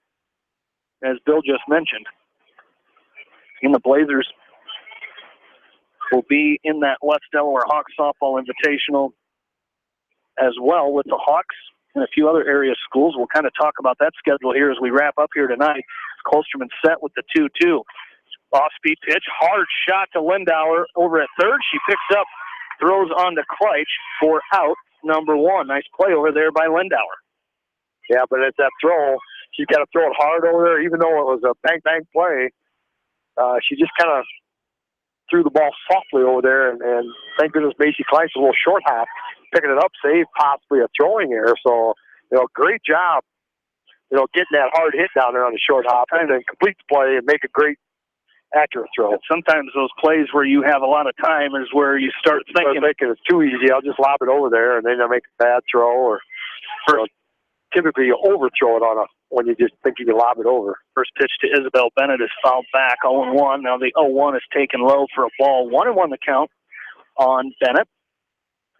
as Bill just mentioned. And the Blazers will be in that West Delaware Hawks softball invitational as well with the Hawks and a few other area schools. We'll kind of talk about that schedule here as we wrap up here tonight. Kolsterman set with the 2-2. Off-speed pitch, hard shot to Lindauer over at third. She picks up, throws on to Kleitsch for out number 1. Nice play over there by Lindauer. Yeah, but it's that throw. She's got to throw it hard over there, even though it was a bang-bang play. She just kind of threw the ball softly over there, and thank goodness Macy Kleitsch a little short hop, picking it up, save possibly a throwing error. So, great job, getting that hard hit down there on the short hop and then complete the play and make a great accurate throw. And sometimes those plays where you have a lot of time is where you start thinking it's too easy. I'll just lob it over there, and then I make a bad throw, or typically you overthrow it when you just think you can lob it over. First pitch to Isabel Bennett is fouled back, 0-1. Now the 0-1 is taken low for a ball. 1-1 the count on Bennett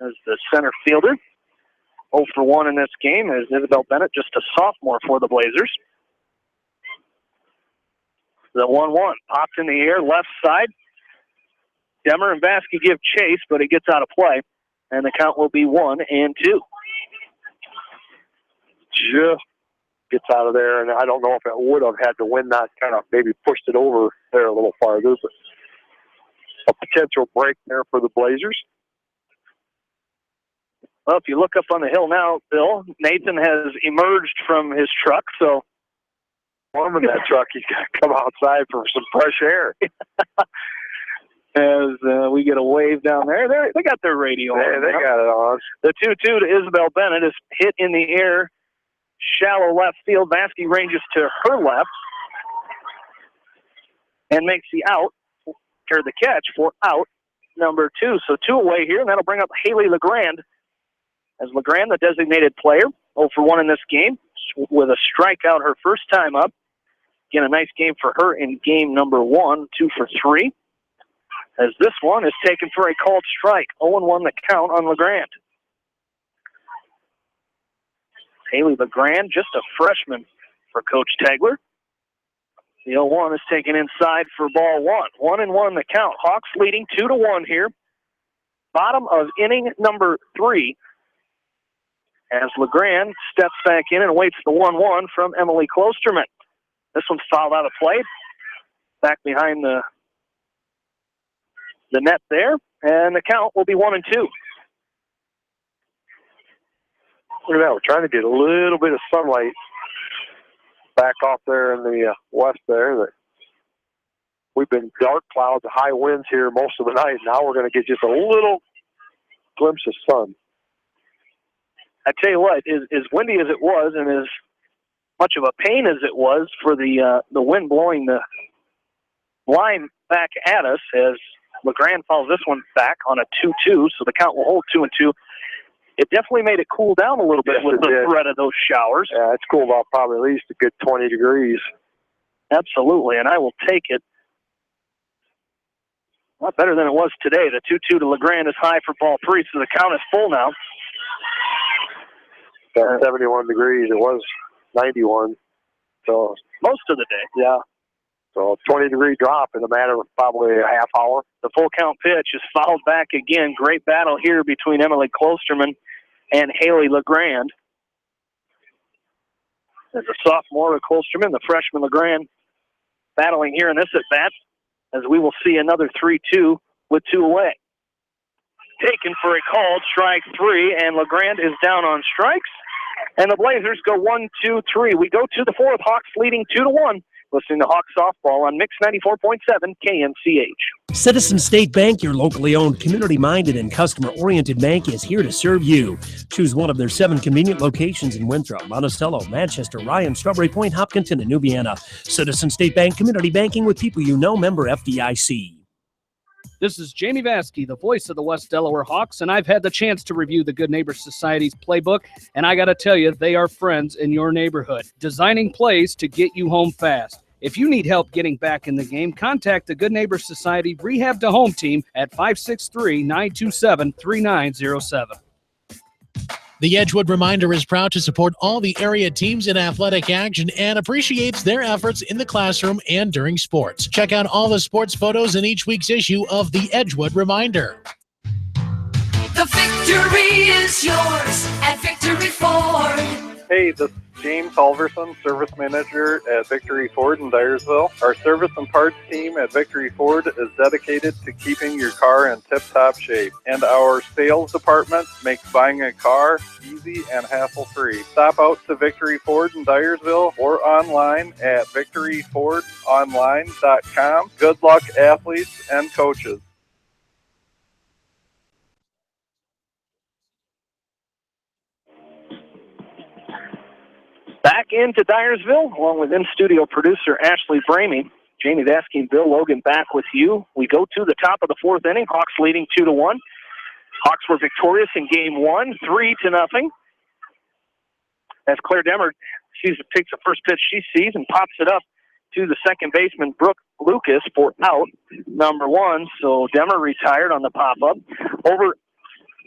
as the center fielder. 0 for 1 in this game is Isabel Bennett, just a sophomore for the Blazers. The 1-1 popped in the air, left side. Demmer and Vasky give chase, but it gets out of play, and the count will be 1-2. Just gets out of there, and I don't know if it would have had the wind not kind of maybe pushed it over there a little farther, but a potential break there for the Blazers. Well, if you look up on the hill now, Bill, Nathan has emerged from his truck, so warm in that truck. He's got to come outside for some fresh air. as we get a wave down there. They got their radio on. They got it on. The 2-2 to Isabel Bennett is hit in the air. Shallow left field. Vasky ranges to her left and makes the catch for out number 2. So 2 away here, and that'll bring up Haley LeGrand. As LeGrand, the designated player, 0 for 1 in this game, with a strikeout her first time up. Again, a nice game for her in game number 1, 2 for 3. As this one is taken for a called strike. 0-1 the count on LeGrand. Haley LeGrand, just a freshman for Coach Tegler. The 0-1 is taken inside for ball 1. 1-1 the count. Hawks leading 2-1 here. Bottom of inning number 3. As LeGrand steps back in and awaits the 1-1 from Emily Klosterman. This one's fouled out of play. Back behind the net there. And the count will be 1-2. Look at that. We're trying to get a little bit of sunlight back off there in the west there. We've been dark clouds, high winds here most of the night. Now we're going to get just a little glimpse of sun. I tell you what, as windy as it was and as much of a pain as it was for the wind blowing the line back at us, as LeGrand follows this one back on a 2-2, so the count will hold 2-2. It definitely made it cool down a little bit with the threat of those showers. Yeah, it's cooled off probably at least a good 20 degrees. Absolutely, and I will take it. A lot better than it was today. The 2-2 to LeGrand is high for ball 3, so the count is full now. At 71 degrees. It was 91. So most of the day. Yeah. So 20-degree drop in a matter of probably a half hour. The full count pitch is fouled back again. Great battle here between Emily Klosterman and Haley LeGrand. As a sophomore, Klosterman, the freshman LeGrand, battling here in this at-bat, as we will see another 3-2 with 2 away. Taken for a called strike 3, and LeGrand is down on strikes. And the Blazers go 1-2-3. We go to the 4th. Hawks leading 2-1. Listening to Hawk Softball on Mix 94.7 KMCH. Citizen State Bank, your locally owned, community-minded, and customer-oriented bank, is here to serve you. Choose one of their 7 convenient locations in Winthrop, Monticello, Manchester, Ryan, Strawberry Point, Hopkinton, and Nubiana. Citizen State Bank, community banking with people you know, member FDIC. This is Jamie Vasky, the voice of the West Delaware Hawks, and I've had the chance to review the Good Neighbor Society's playbook, and I got to tell you, they are friends in your neighborhood, designing plays to get you home fast. If you need help getting back in the game, contact the Good Neighbor Society Rehab to Home team at 563-927-3907. The Edgewood Reminder is proud to support all the area teams in athletic action and appreciates their efforts in the classroom and during sports. Check out all the sports photos in each week's issue of the Edgewood Reminder. The victory is yours at Victory Ford. Hey, this is James Halverson, Service Manager at Victory Ford in Dyersville. Our service and parts team at Victory Ford is dedicated to keeping your car in tip-top shape. And our sales department makes buying a car easy and hassle-free. Stop out to Victory Ford in Dyersville or online at victoryfordonline.com. Good luck, athletes and coaches. Back into Dyersville, along with in-studio producer Ashley Bramey. Jamie Vasky and Bill Logan back with you. We go to the top of the 4th inning. Hawks leading 2-1. Hawks were victorious in game 1, 3-0. As Claire Demmer takes the first pitch she sees and pops it up to the second baseman, Brooke Lucas, for out number 1. So Demmer retired on the pop-up. Over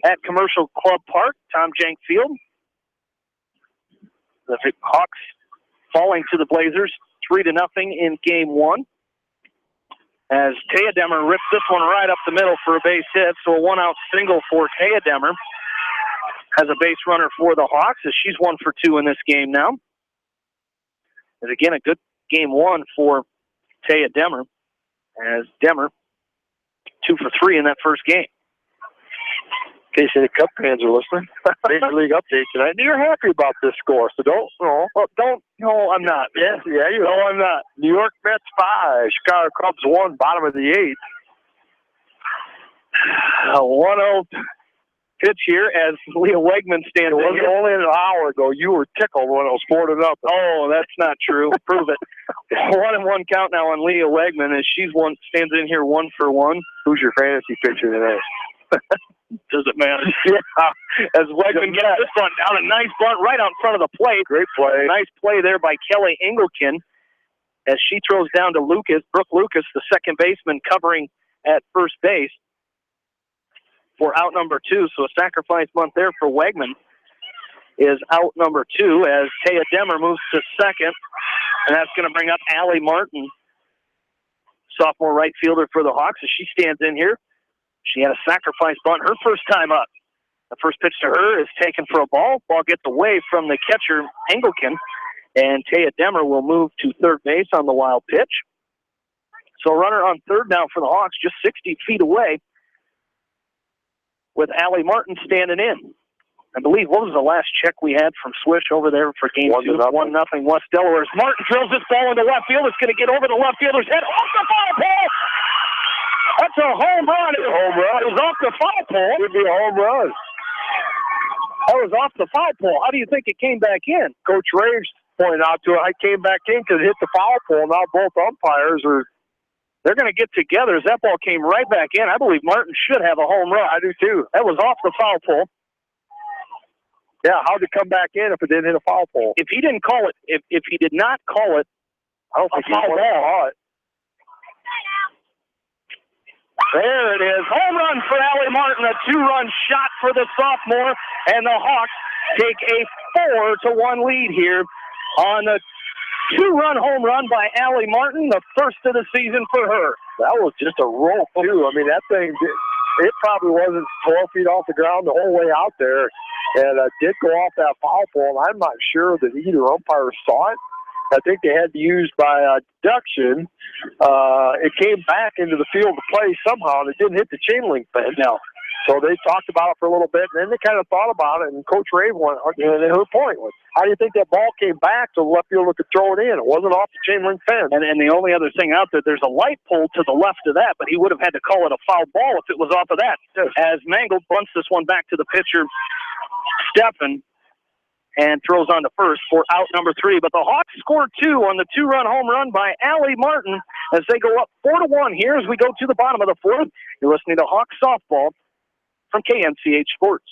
at Commercial Club Park, Tom Jank Field. The Hawks falling to the Blazers 3-0 in game 1. As Taya Demmer rips this one right up the middle for a base hit. So a 1-out single for Taya Demmer. Has a base runner for the Hawks as she's 1 for 2 in this game now. And again, a good game 1 for Taya Demmer. As Demmer 2 for 3 in that first game. In case any Cup fans are listening, Major League update tonight. You're happy about this score, so don't. No, I'm not. Yeah, you. No, I'm not. New York Mets 5, Chicago Cubs 1, bottom of the 8th. A 1-0 pitch here as Leah Wegman stands in here. Only an hour ago, you were tickled when it was 4-0. Oh, that's not true. Prove it. 1-1 count now on Leah Wegman as stands in here 1 for 1. Who's your fantasy pitcher today? Does it matter? Yeah. As Wegman gets this one down, a nice bunt right out in front of the plate. Great play. Nice play there by Kelly Engelken as she throws down to Brooke Lucas, the second baseman, covering at first base for out number 2. So a sacrifice bunt there for Wegman is out number 2 as Taya Demmer moves to second. And that's going to bring up Allie Martin, sophomore right fielder for the Hawks, as she stands in here. She had a sacrifice bunt her first time up. The first pitch to her is taken for a ball. Ball gets away from the catcher, Engelken, and Taya Demmer will move to third base on the wild pitch. So a runner on third now for the Hawks, just 60 feet away, with Allie Martin standing in. I believe, what was the last check we had from Swish over there for game 2? 1-0 West Delaware. Martin drills this ball into left field. It's going to get over the left fielder's head. Off the foul pole! That's a home run. It was off the foul pole. It would be a home run. That was off the foul pole. How do you think it came back in? Coach Raves pointed out to it, I came back in because it hit the foul pole. Now both umpires are... They're going to get together as that ball came right back in. I believe Martin should have a home run. I do too. That was off the foul pole. Yeah, how'd it come back in if it didn't hit a foul pole? If he didn't call it, if he did not call it, I don't think a foul ball. There it is. Home run for Allie Martin, a 2-run shot for the sophomore, and the Hawks take a 4-1 lead here on the 2-run home run by Allie Martin, the first of the season for her. That was just a roll, too. I mean, that thing, it probably wasn't 12 feet off the ground the whole way out there, and did go off that foul pole. I'm not sure that either umpire saw it. I think they had to use by deduction. It came back into the field of play somehow, and it didn't hit the chain link fence. No. So they talked about it for a little bit, and then they kind of thought about it, and Coach Rave went, and her point was, how do you think that ball came back so the left fielder could throw it in? It wasn't off the chain link fence. And the only other thing out there, there's a light pole to the left of that, but he would have had to call it a foul ball if it was off of that. Yes. As Mangold bunts this one back to the pitcher, Steffen, and throws on to first for out number 3. But the Hawks score 2 on the 2-run home run by Allie Martin as they go up 4-1 here as we go to the bottom of the 4th. You're listening to Hawks Softball from KMCH Sports.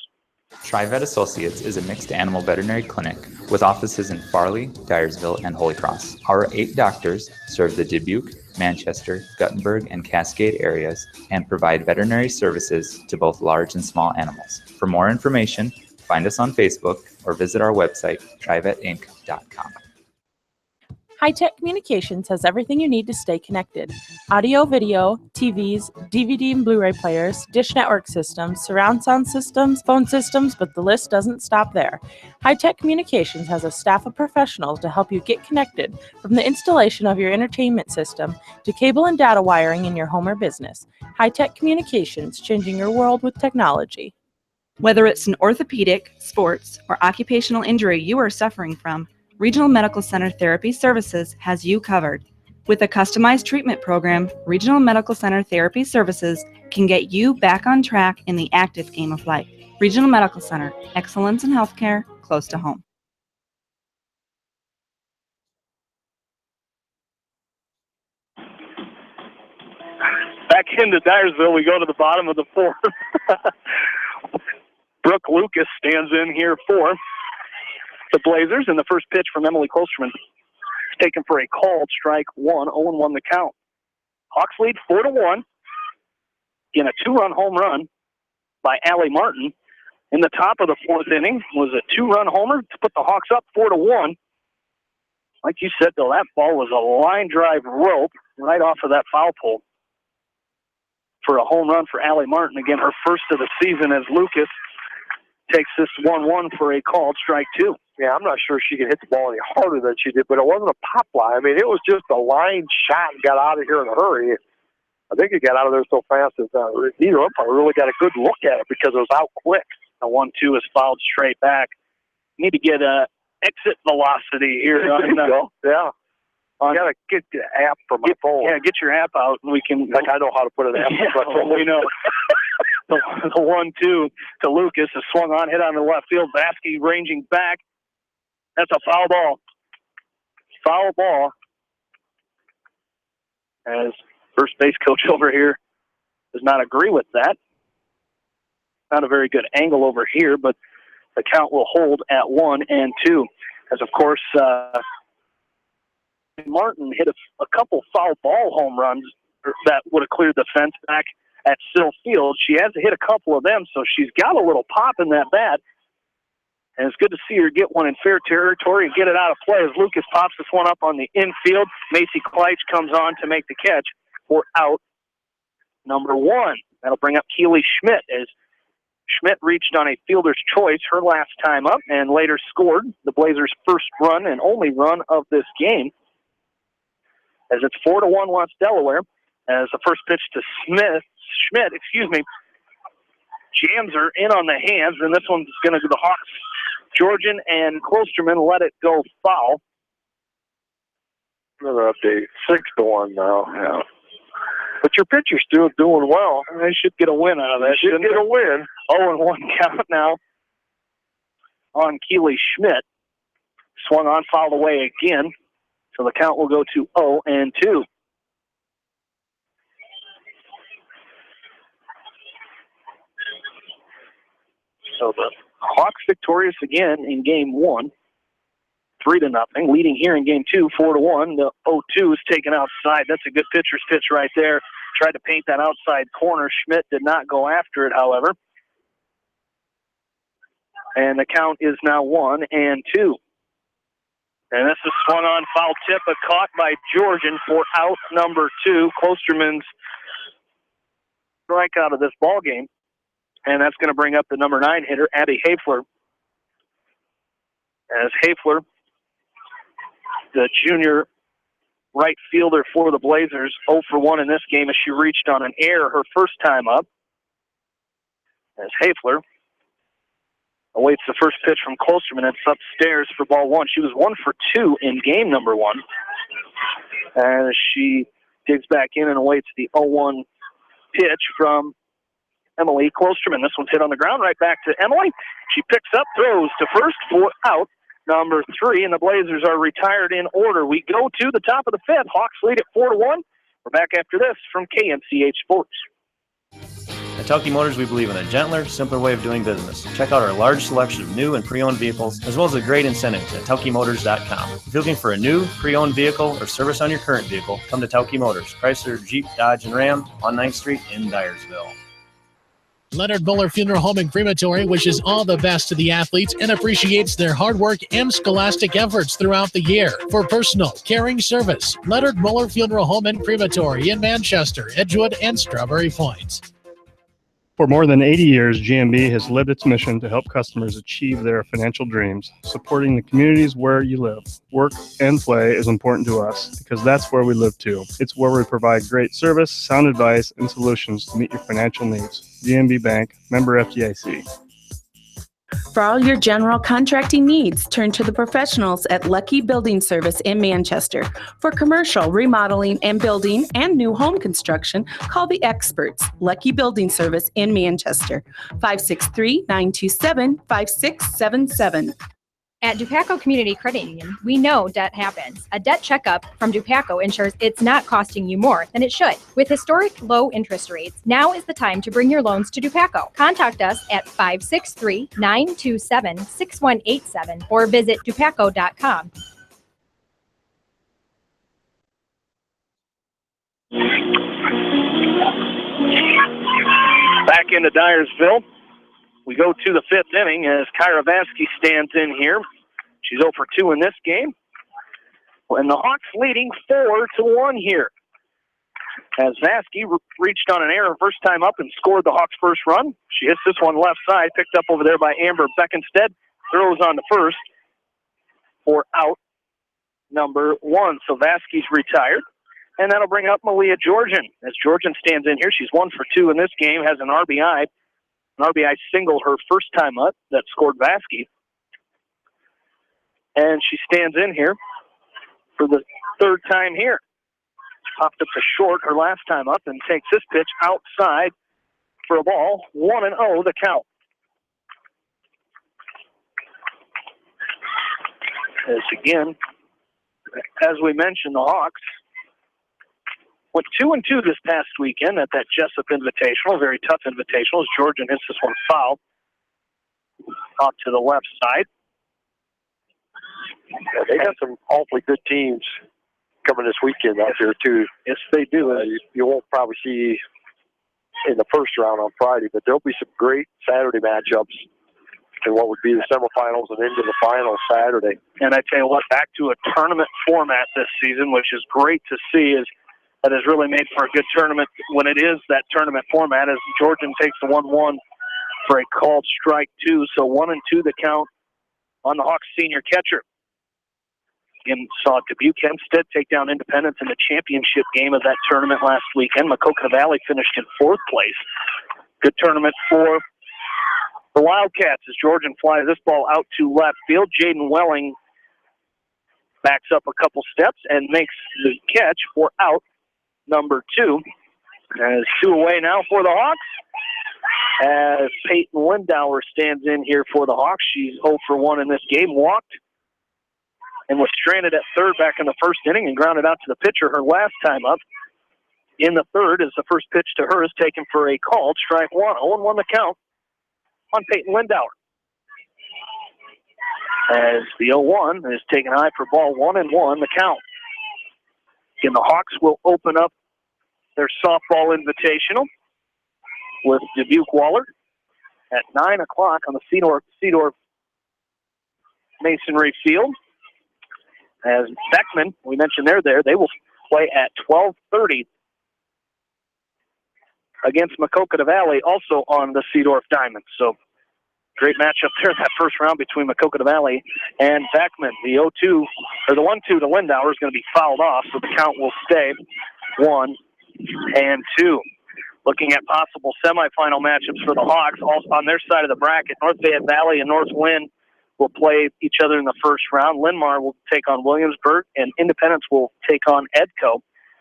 TriVet Associates is a mixed animal veterinary clinic with offices in Farley, Dyersville, and Holy Cross. Our 8 doctors serve the Dubuque, Manchester, Guttenberg, and Cascade areas and provide veterinary services to both large and small animals. For more information, find us on Facebook or visit our website, trivetinc.com. High-Tech Communications has everything you need to stay connected. Audio, video, TVs, DVD and Blu-ray players, dish network systems, surround sound systems, phone systems, but the list doesn't stop there. High-Tech Communications has a staff of professionals to help you get connected, from the installation of your entertainment system to cable and data wiring in your home or business. High-Tech Communications, changing your world with technology. Whether it's an orthopedic, sports, or occupational injury you are suffering from, Regional Medical Center Therapy Services has you covered. With a customized treatment program, Regional Medical Center Therapy Services can get you back on track in the active game of life. Regional Medical Center, excellence in healthcare, close to home. Back into Dyersville, we go to the bottom of the 4th. Brooke Lucas stands in here for the Blazers, and the first pitch from Emily Klosterman is taken for a called strike 1, 0-1 the count. Hawks lead 4-1 in a 2-run home run by Allie Martin. In the top of the 4th inning was a 2-run homer to put the Hawks up 4-1. Like you said, though, that ball was a line drive rope right off of that foul pole for a home run for Allie Martin. Again, her first of the season as Lucas takes this 1-1 for a called strike 2. Yeah, I'm not sure she could hit the ball any harder than she did, but it wasn't a pop fly. I mean, it was just a line shot and got out of here in a hurry. I think it got out of there so fast that neither umpire really got a good look at it because it was out quick. The 1-2 is fouled straight back. Need to get exit velocity here. There you go. Yeah. I got to get the app from my phone. Yeah, get your app out, and we can... Like I know how to put an app on my phone. We know. The 1-2 to Lucas is swung on, hit on the left field. Vasky ranging back. That's a foul ball. Foul ball. As first base coach over here does not agree with that. Not a very good angle over here, but the count will hold at 1-2. As, of course, Martin hit a couple foul ball home runs that would have cleared the fence back at Sill Field. She has hit a couple of them, so she's got a little pop in that bat. And it's good to see her get one in fair territory and get it out of play as Lucas pops this one up on the infield. Macy Kleitsch comes on to make the catch for out number 1. That'll bring up Keely Schmidt as Schmidt reached on a fielder's choice her last time up and later scored the Blazers' first run and only run of this game. As it's 4-1 West Delaware, as the first pitch to Schmidt, jams her in on the hands, and this one's going to do the Hawks. Georgian and Klosterman let it go foul. Another update, 6-1 now. Yeah. But your pitcher's still doing well. They should get a win out of that. Should get a win. 0-1 count now on Keely Schmidt. Swung on, fouled away again. So the count will go to 0-2. So the Hawks victorious again in game 1. 3-0. Leading here in game 2, 4-1. The 0-2 is taken outside. That's a good pitcher's pitch right there. Tried to paint that outside corner. Schmidt did not go after it, however. And the count is now 1-2. And this is swung on, foul tip, but caught by Georgian for out number 2. Klosterman's strike out of this ball game. And that's going to bring up the number 9 hitter, Abby Hafler. As Hafler, the junior right fielder for the Blazers, 0 for 1 in this game as she reached on an error her first time up. As Hafler awaits the first pitch from Klosterman. It's upstairs for ball 1. She was 1 for 2 in game number 1. As she digs back in and awaits the 0-1 pitch from Emily Klosterman. This one's hit on the ground, right back to Emily. She picks up, throws to first for out number 3, and the Blazers are retired in order. We go to the top of the 5th. Hawks lead at 4-1. We're back after this from KMCH Sports. At Telke Motors, we believe in a gentler, simpler way of doing business. Check out our large selection of new and pre-owned vehicles, as well as a great incentives at TelkeMotors.com. If you're looking for a new, pre-owned vehicle or service on your current vehicle, come to Telke Motors. Chrysler, Jeep, Dodge, and Ram on 9th Street in Dyersville. Leonard Muller Funeral Home and Crematory wishes all the best to the athletes and appreciates their hard work and scholastic efforts throughout the year. For personal, caring service, Leonard Muller Funeral Home and Crematory in Manchester, Edgewood, and Strawberry Point. For more than 80 years, GMB has lived its mission to help customers achieve their financial dreams. Supporting the communities where you live, work, and play is important to us because that's where we live too. It's where we provide great service, sound advice, and solutions to meet your financial needs. GMB Bank, member FDIC. For all your general contracting needs, turn to the professionals at Lucky Building Service in Manchester. For commercial, remodeling, and building and new home construction, call the experts, Lucky Building Service in Manchester, 563-927-5677. At Dupaco Community Credit Union, we know debt happens. A debt checkup from Dupaco ensures it's not costing you more than it should. With historic low interest rates, now is the time to bring your loans to Dupaco. Contact us at 563-927-6187 or visit dupaco.com. Back into Dyersville. We go to the 5th inning as Kyra Vasky stands in here. She's 0 for 2 in this game. And the Hawks leading 4-1 here. As Vasky reached on an error first time up and scored the Hawks' first run. She hits this one left side, picked up over there by Amber Beckenstead. Throws on to first for out number 1. So Vasky's retired. And that'll bring up Malia Georgian. As Georgian stands in here, she's 1 for 2 in this game, has an RBI. An RBI single her first time up that scored Vasky. And she stands in here for the 3rd time here. Popped up to short her last time up and takes this pitch outside for a ball. 1-0 the count. As again, as we mentioned, the Hawks went 2-2 this past weekend at that Jessup Invitational, very tough invitational, as Georgian hits this one foul out to the left side. Yeah, they got some awfully good teams coming this weekend out there, too. Yes, they do. You won't probably see in the first round on Friday, but there'll be some great Saturday matchups in what would be the semifinals and into the finals Saturday. And I tell you what, back to a tournament format this season, which is great to see, is that has really made for a good tournament when it is that tournament format, as Georgian takes the 1-1 for a called strike 2. So 1-2 the count on the Hawks senior catcher. Again, saw Dubuque Hempstead take down Independence in the championship game of that tournament last weekend. Maquoketa Valley finished in 4th place. Good tournament for the Wildcats as Georgian flies this ball out to left field. Jaden Welling backs up a couple steps and makes the catch for out number 2. As 2 away now for the Hawks. As Peyton Lindauer stands in here for the Hawks. She's 0 for 1 in this game. Walked and was stranded at third back in the first inning and grounded out to the pitcher her last time up. In the third, as the first pitch to her is taken for a called strike 1. 0-1 the count on Peyton Lindauer. As the 0-1 is taken high for ball. 1-1 the count. Again, the Hawks will open up their softball invitational with Dubuque Waller at 9 o'clock on the Cedar Masonry Field. As Beckman, we mentioned they will play at 12:30 against Maquoketa Valley, also on the Seedorf Diamond. So great matchup there, that first round between Maquoketa Valley and Beckman. The 0-2, or the 1-2 to Lindauer is going to be fouled off, so the count will stay 1-2. Looking at possible semifinal matchups for the Hawks, also on their side of the bracket, North Fayette Valley and North Lynn will play each other in the first round. Linmar will take on Williamsburg, and Independence will take on Edco.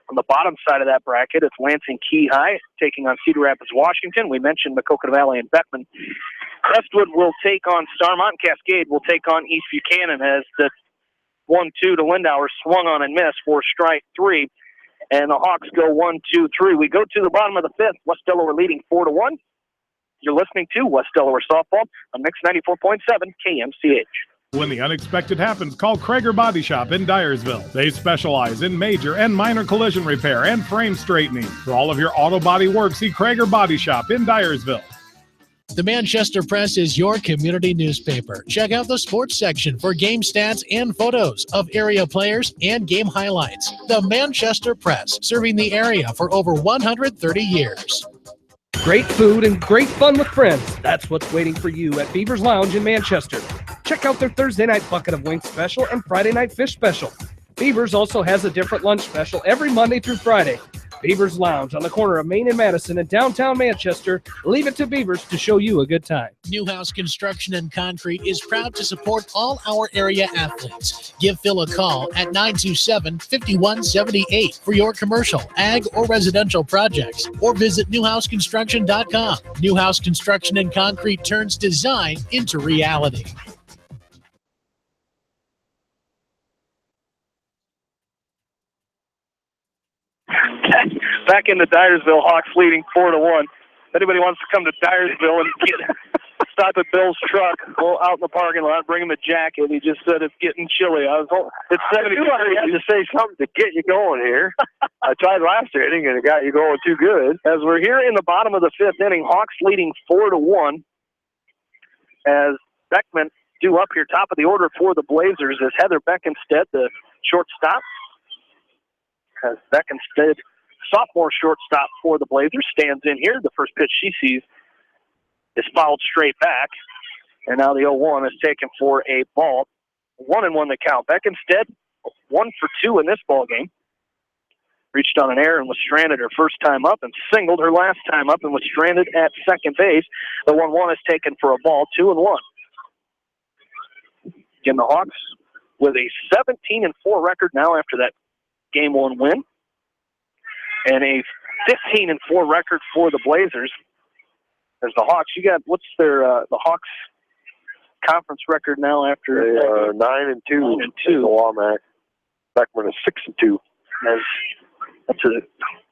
On the bottom side of that bracket, it's Lansing Key High taking on Cedar Rapids, Washington. We mentioned Maquoketa Valley and Beckman. Crestwood will take on Starmont. Cascade will take on East Buchanan as the 1-2 to Lindauer swung on and missed for strike 3. And the Hawks go 1-2-3. We go to the bottom of the 5th. West Delaware leading 4-1. You're listening to West Delaware Softball on Mix 94.7 KMCH. When the unexpected happens, call Krager Body Shop in Dyersville. They specialize in major and minor collision repair and frame straightening. For all of your auto body work, see Krager Body Shop in Dyersville. The Manchester Press is your community newspaper. Check out the sports section for game stats and photos of area players and game highlights. The Manchester Press, serving the area for over 130 years. Great food and great fun with friends. That's what's waiting for you at Beaver's Lounge in Manchester. Check out their Thursday night bucket of wings special and Friday night fish special. Beaver's also has a different lunch special every Monday through Friday. Beaver's Lounge on the corner of Main and Madison in downtown Manchester. Leave it to Beaver's to show you a good time. Newhouse Construction and Concrete is proud to support all our area athletes. Give Phil a call at 927-5178 for your commercial, ag, or residential projects, or visit newhouseconstruction.com. Newhouse Construction and Concrete turns design into reality. Back into Dyersville, Hawks leading 4-1. If anybody wants to come to Dyersville and stop at Bill's truck, go out in the parking lot, bring him a jacket. He just said it's getting chilly. It's 70 degrees. You had to say something to get you going here. I tried last inning and it got you going too good. As we're here in the bottom of the 5th inning, Hawks leading 4-1. As Beckman due up here, top of the order for the Blazers, is Heather Beckenstead, the shortstop. As Beckenstead, sophomore shortstop for the Blazers, stands in here. The first pitch she sees is fouled straight back. And now the 0-1 is taken for a ball. 1-1 the count. Beckenstead, 1 for 2 in this ball game. Reached on an error and was stranded her first time up, and singled her last time up and was stranded at second base. The 1-1 is taken for a ball. 2-1. Again, the Hawks with a 17-4 record now after that Game 1 win, and a 15-4 record for the Blazers As the Hawks, what's their the Hawks conference record now after? They are 9-2. 9-2. The Wamack. Beckman is 6-2. That's a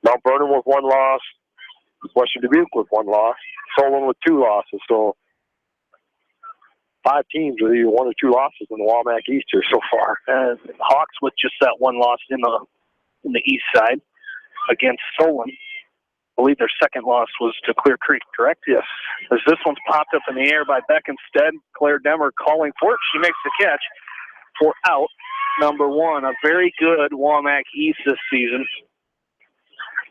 Mount Vernon with 1 loss. Western Dubuque with 1 loss. Solon with 2 losses. So 5 teams with either 1 or 2 losses in the Wamack East here so far. the Hawks with just that 1 loss in the East side against Solon. I believe their second loss was to Clear Creek, correct? Yes. As this one's popped up in the air by Beck instead. Claire Demmer calling for it. She makes the catch for out number 1. A very good Wamack East this season.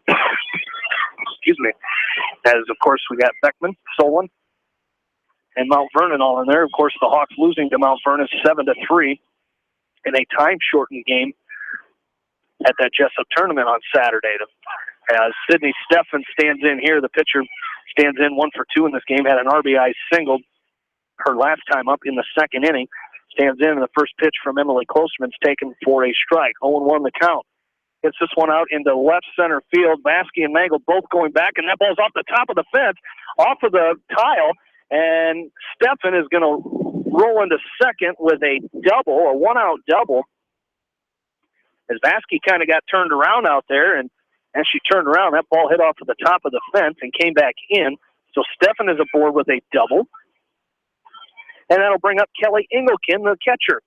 Excuse me. As, of course, we got Beckman, Solon, and Mount Vernon all in there. Of course, the Hawks losing to Mount Vernon 7-3 in a time-shortened game at that Jessup tournament on Saturday. As Sydney Steffen stands in here, the pitcher stands in 1 for 2 in this game, had an RBI single her last time up in the second inning. Stands in, and the first pitch from Emily Klosterman's taken for a strike. 0-1 the count. Gets this one out into left center field. Baskey and Mangle both going back, and that ball's off the top of the fence, off of the tile, and Steffen is going to roll into second with a double, a 1-out double. As Baskey kind of got turned around out there, and as she turned around, that ball hit off of the top of the fence and came back in. So Steffen is aboard with a double. And that'll bring up Kelly Engelken, the catcher.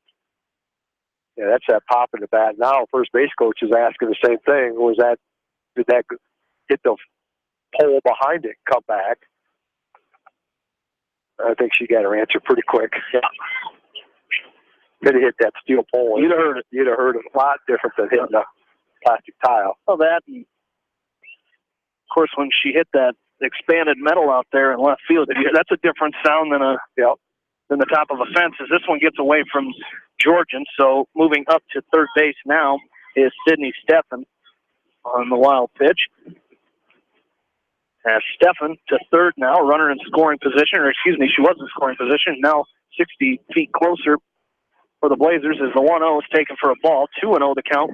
Yeah, that's that pop in the bat. Now, first base coach is asking the same thing. Did that hit the pole behind it, come back? I think she got her answer pretty quick. Yeah. Could have hit that steel pole. You'd have heard it. You'd have heard it a lot different than hitting the plastic tile. Well, that, and of course, when she hit that expanded metal out there in left field, that's a different sound than the top of a fence. As this one gets away from Georgian, so moving up to third base now is Sydney Steffen on the wild pitch. As Steffen to third now, runner in scoring position, or excuse me, she was in scoring position, now 60 feet closer for the Blazers as the 1-0 is taken for a ball. 2-0 the count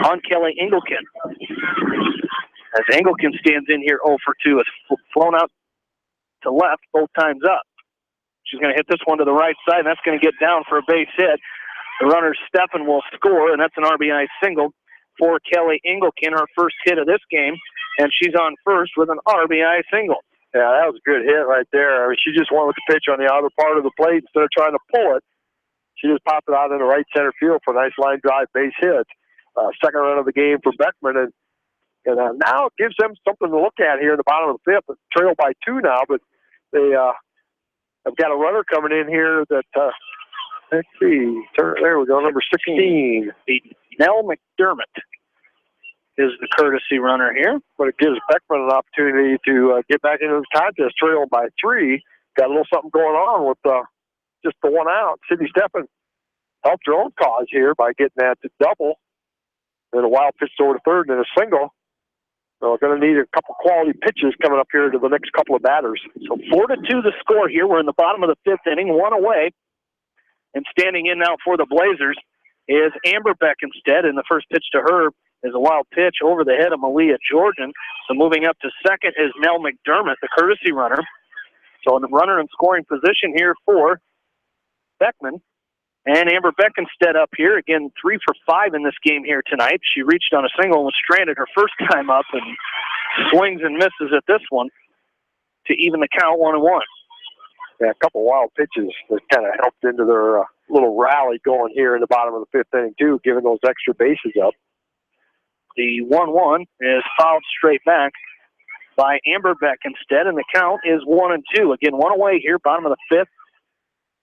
on Kelly Engelken. As Engelken stands in here 0 for 2, is flown out to left both times up. She's going to hit this one to the right side, and that's going to get down for a base hit. The runner, Steffen, will score, and that's an RBI single for Kelly Engelken, her first hit of this game, and she's on first with an RBI single. Yeah, that was a good hit right there. I mean, she just went with the pitch on the outer part of the plate instead of trying to pull it. She just popped it out in the right center field for a nice line drive base hit. Second run of the game for Beckman, and now it gives them something to look at here in the bottom of the fifth. It's trailed by 2 now, but they have got a runner coming in here that, let's see, there we go, number 16. Nell McDermott is the courtesy runner here. But it gives Beckman an opportunity to get back into the contest, trailed by 3. Got a little something going on with just the 1 out. Sydney Steffen helped her own cause here by getting that to double. Then a wild pitch over to third and then a single. So we're going to need a couple quality pitches coming up here to the next couple of batters. So 4-2 the score here. We're in the bottom of the 5th inning, 1 away. And standing in now for the Blazers is Amber Beck instead. And the first pitch to her is a wild pitch over the head of Malia Georgian. So moving up to second is Nell McDermott, the courtesy runner. So the runner in scoring position here for Beckman. And Amber Beck instead up here. Again, 3 for 5 in this game here tonight. She reached on a single and was stranded her first time up and swings and misses at this one to even the count 1-1. Yeah, a couple wild pitches that kind of helped into their little rally going here in the bottom of the 5th inning, too, giving those extra bases up. The 1-1 is fouled straight back by Amber Beck instead, and the count is 1-2. Again, 1 away here, bottom of the 5th.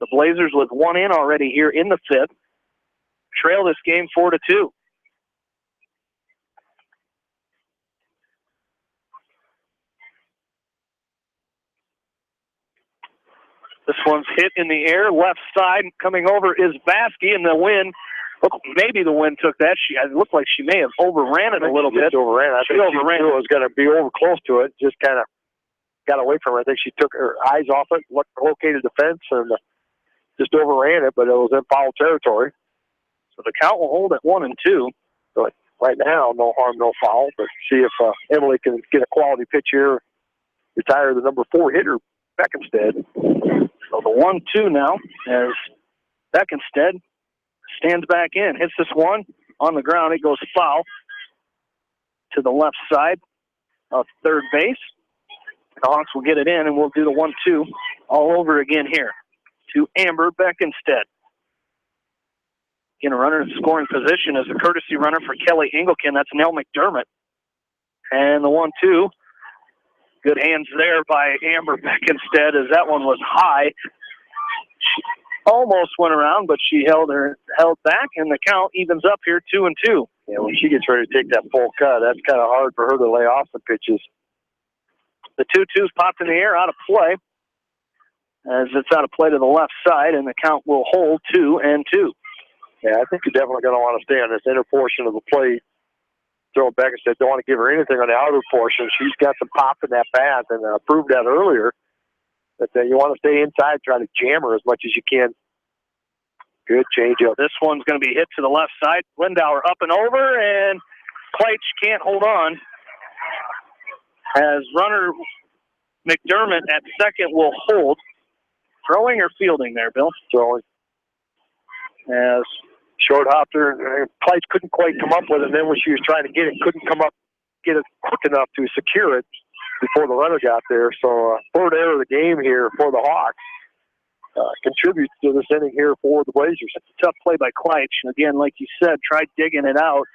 The Blazers with 1 in already here in the 5th. Trail this game 4-2. This one's hit in the air, left side. Coming over is Baskey, and the wind. Look, maybe the wind took that. It looked like she may have overran it a little bit. I think she knew it was going to be over close to it. Just kind of got away from it. I think she took her eyes off it, located the fence, and just overran it, but it was in foul territory. So the count will hold at 1-2. So right now, no harm, no foul. But see if Emily can get a quality pitch here retire the number 4 hitter, Beckenstead. So the 1-2 now as Beckenstead stands back in, hits this one on the ground. It goes foul to the left side of third base. The Hawks will get it in, and we'll do the 1-2 all over again here to Amber Beckenstead. Again, a runner in scoring position as a courtesy runner for Kelly Engelken. That's Nell McDermott. And the 1-2. Good hands there by Amber Beckenstead as that one was high. She almost went around, but she held back, and the count evens up here 2-2. Yeah, when she gets ready to take that full cut, that's kind of hard for her to lay off the pitches. The 2-2's popped in the air, out of play, as it's out of play to the left side, and the count will hold 2-2. Yeah, I think you're definitely going to want to stay on this inner portion of the plate. Throw it back and said, don't want to give her anything on the outer portion. She's got some pop in that bat, and proved that earlier. But you want to stay inside, try to jam her as much as you can. Good changeup. This one's going to be hit to the left side. Lindauer up and over, and Kleitsch can't hold on. As runner McDermott at second will hold. Throwing or fielding there, Bill? Throwing. As short hopped her, Kleitsch couldn't quite come up with it, and then when she was trying to get it, couldn't get it quick enough to secure it before the runner got there. So third error of the game here for the Hawks. Contributes to this inning here for the Blazers. It's a tough play by Kleitsch. Again, like you said, tried digging it out,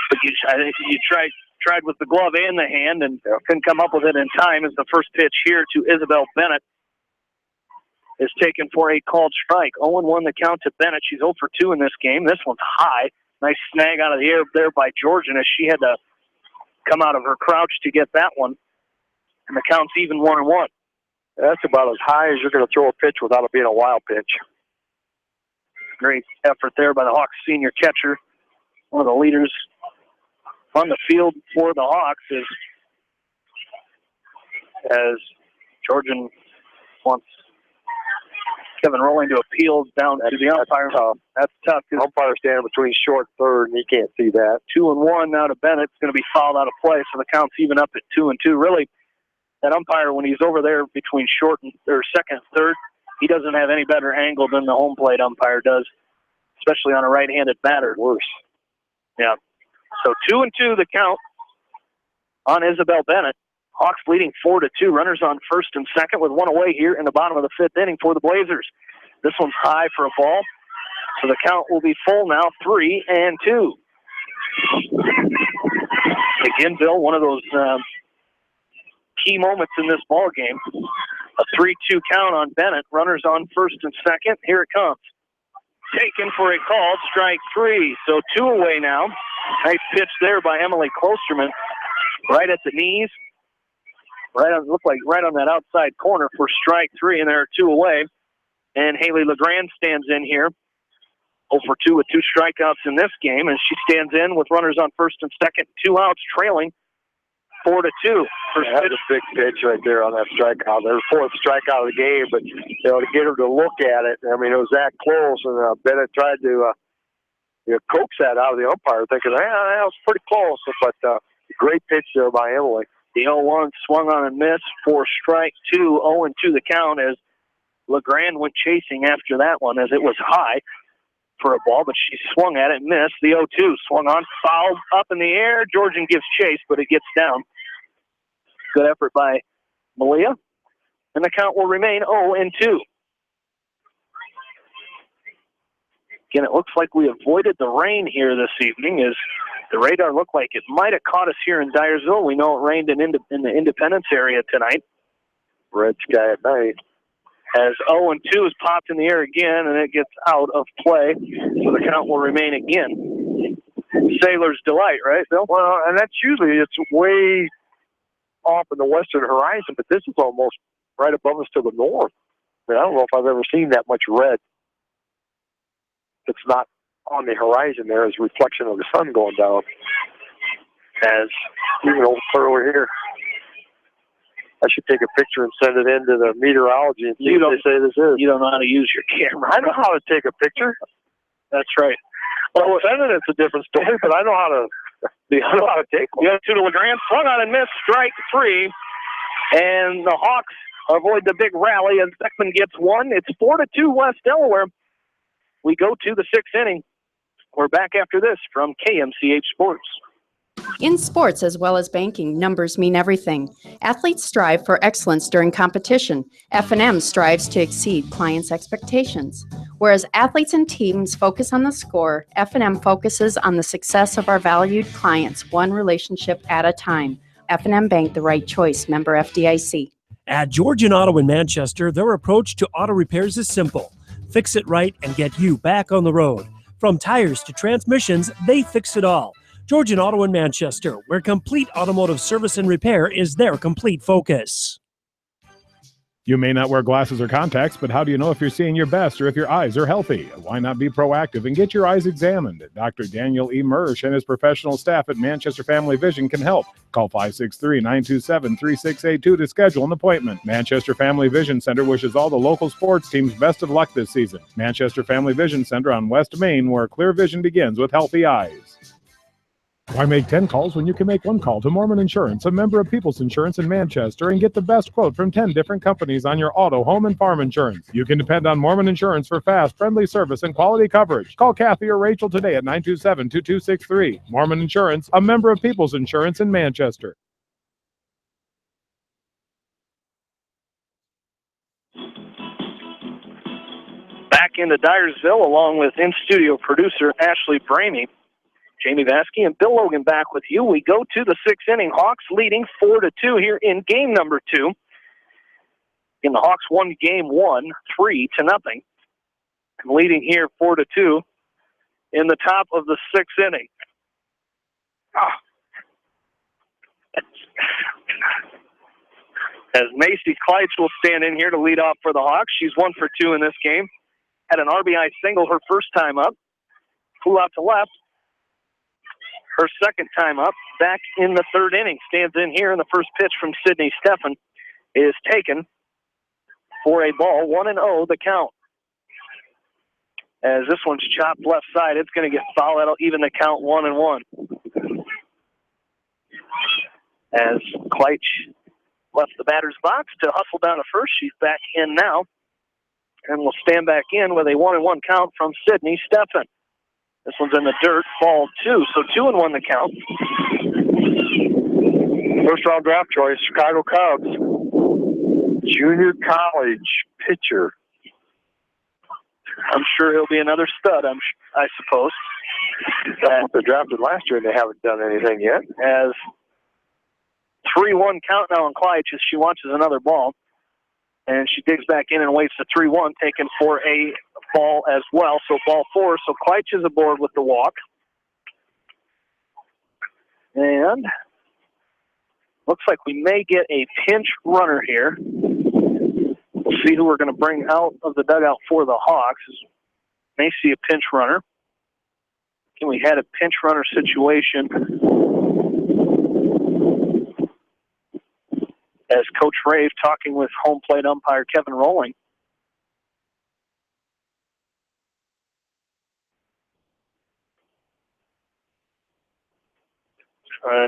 but I think you tried with the glove and the hand and couldn't come up with it in time. As the first pitch here to Isabel Bennett is taken for a called strike. 0-1 the count to Bennett. She's 0 for 2 in this game. This one's high. Nice snag out of the air there by Georgian as she had to come out of her crouch to get that one. And the count's even 1-1. That's about as high as you're going to throw a pitch without it being a wild pitch. Great effort there by the Hawks senior catcher. One of the leaders on the field for the Hawks is as Georgian wants Kevin Rowling to appeal down to the umpire. That's tough. The umpire standing between short and third, and he can't see that. 2-1 now to Bennett. It's going to be fouled out of play, so the count's even up at 2-2. Really, that umpire, when he's over there between short and or second and third, he doesn't have any better angle than the home plate umpire does, especially on a right-handed batter. Worse. Yeah. So 2-2 the count on Isabel Bennett. Hawks leading 4-2. Runners on first and second with one away here in the bottom of the fifth inning for the Blazers. This one's high for a ball, so the count will be full now, 3-2. Again, Bill, one of those key moments in this ball game. A 3-2 count on Bennett. Runners on first and second. Here it comes. Taken for a called strike 3. So 2 away now. Nice pitch there by Emily Klosterman. Right at the knees. Looked like right on that outside corner for strike 3, and there are 2 away. And Haley LeGrand stands in here. 0 for 2 with 2 strikeouts in this game, and she stands in with runners on first and second, 2 outs, trailing 4-2. That was a big pitch right there on that strikeout. Their 4th strikeout of the game, but to get her to look at it, I mean, it was that close, and Bennett tried to coax that out of the umpire, thinking, that was pretty close. But great pitch there by Emily. The 0-1 swung on and missed for strike 2. 0-2 the count as LeGrand went chasing after that one as it was high for a ball, but she swung at it and missed. The 0-2 swung on, fouled up in the air. Georgian gives chase, but it gets down. Good effort by Malia. And the count will remain 0-2. Again, it looks like we avoided the rain here this evening as the radar looked like it might have caught us here in Dyersville. We know it rained in the Independence area tonight. Red sky at night. As 0-2 is popped in the air again, and it gets out of play, so the count will remain again. Sailor's Delight, right, Bill? Well, and that's usually, it's way off in the western horizon, but this is almost right above us to the north. I mean, I don't know if I've ever seen that much red. It's not on the horizon there as a reflection of the sun going down. As over here. I should take a picture and send it in to the meteorology and see what they say this is. You don't know how to use your camera. I know how to take a picture. That's right. Well, sending it's a different story, but I know how to take one. The 0-2 to LeGrand, swung on and missed, strike 3. And the Hawks avoid the big rally as Beckman gets one. It's 4-2 West Delaware. We go to the 6th inning. We're back after this from KMCH Sports. In sports as well as banking, numbers mean everything. Athletes strive for excellence during competition. F&M strives to exceed clients' expectations. Whereas athletes and teams focus on the score, F&M focuses on the success of our valued clients, one relationship at a time. F&M Bank, the right choice. Member FDIC. At Georgian Auto in Manchester, their approach to auto repairs is simple. Fix it right and get you back on the road. From tires to transmissions, they fix it all. Georgian Auto in Manchester, where complete automotive service and repair is their complete focus. You may not wear glasses or contacts, but how do you know if you're seeing your best or if your eyes are healthy? Why not be proactive and get your eyes examined? Dr. Daniel E. Mersch and his professional staff at Manchester Family Vision can help. Call 563-927-3682 to schedule an appointment. Manchester Family Vision Center wishes all the local sports teams best of luck this season. Manchester Family Vision Center on West Main, where clear vision begins with healthy eyes. Why make 10 calls when you can make one call to Mormon Insurance, a member of People's Insurance in Manchester, and get the best quote from 10 different companies on your auto, home, and farm insurance? You can depend on Mormon Insurance for fast, friendly service and quality coverage. Call Kathy or Rachel today at 927-2263. Mormon Insurance, a member of People's Insurance in Manchester. Back into Dyersville along with in-studio producer Ashley Bramey. Jamie Vasky and Bill Logan back with you. We go to the 6th inning. Hawks leading 4-2 here in game number 2. And the Hawks won game 1, 3-0. And leading here 4-2 in the top of the 6th inning. As Macy Kleitz will stand in here to lead off for the Hawks. She's 1 for 2 in this game. Had an RBI single her first time up. Flew out to left. Her second time up, back in the 3rd inning. Stands in here, and the first pitch from Sydney Steffen is taken for a ball. 1-0 the count. As this one's chopped left side, it's going to get foul. That'll even the count 1-1. As Kleitz left the batter's box to hustle down to first, she's back in now, and will stand back in with a 1-1 count from Sydney Steffen. This one's in the dirt, ball 2, so 2-1 the count. First round draft choice, Chicago Cubs. Junior college pitcher. I'm sure he'll be another stud, I suppose. That's what they drafted last year, and they haven't done anything yet. As 3-1 count now on Kleitz as she watches another ball. And she digs back in and waits the 3-1, taken for a ball as well. So ball 4. So Kleitz is aboard with the walk. And looks like we may get a pinch runner here. We'll see who we're going to bring out of the dugout for the Hawks. May see a pinch runner. And we had a pinch runner situation as Coach Rave talking with home plate umpire Kevin Rowling.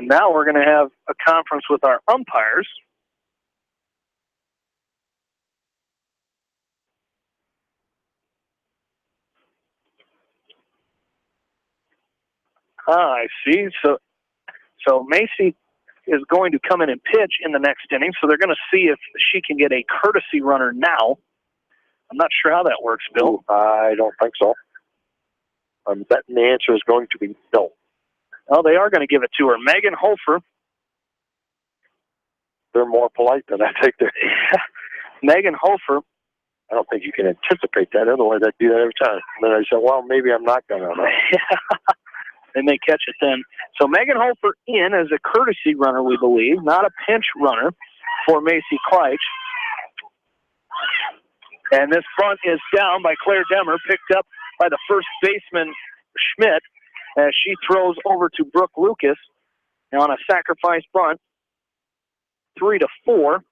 Now we're going to have a conference with our umpires. I see. So Macy is going to come in and pitch in the next inning, so they're going to see if she can get a courtesy runner now. I'm not sure how that works, Bill. I don't think so. I'm betting the answer is going to be no. Oh, they are going to give it to her. Megan Hofer. They're more polite than I think they're. Megan Hofer. I don't think you can anticipate that. Otherwise, I'd do that every time. And then I said, well, maybe I'm not going to. They may catch it then. So Megan Hofer in as a courtesy runner, we believe, not a pinch runner for Macy Kleitz. And this bunt is down by Claire Demmer, picked up by the first baseman Schmidt as she throws over to Brooke Lucas. Now on a sacrifice bunt, 3-4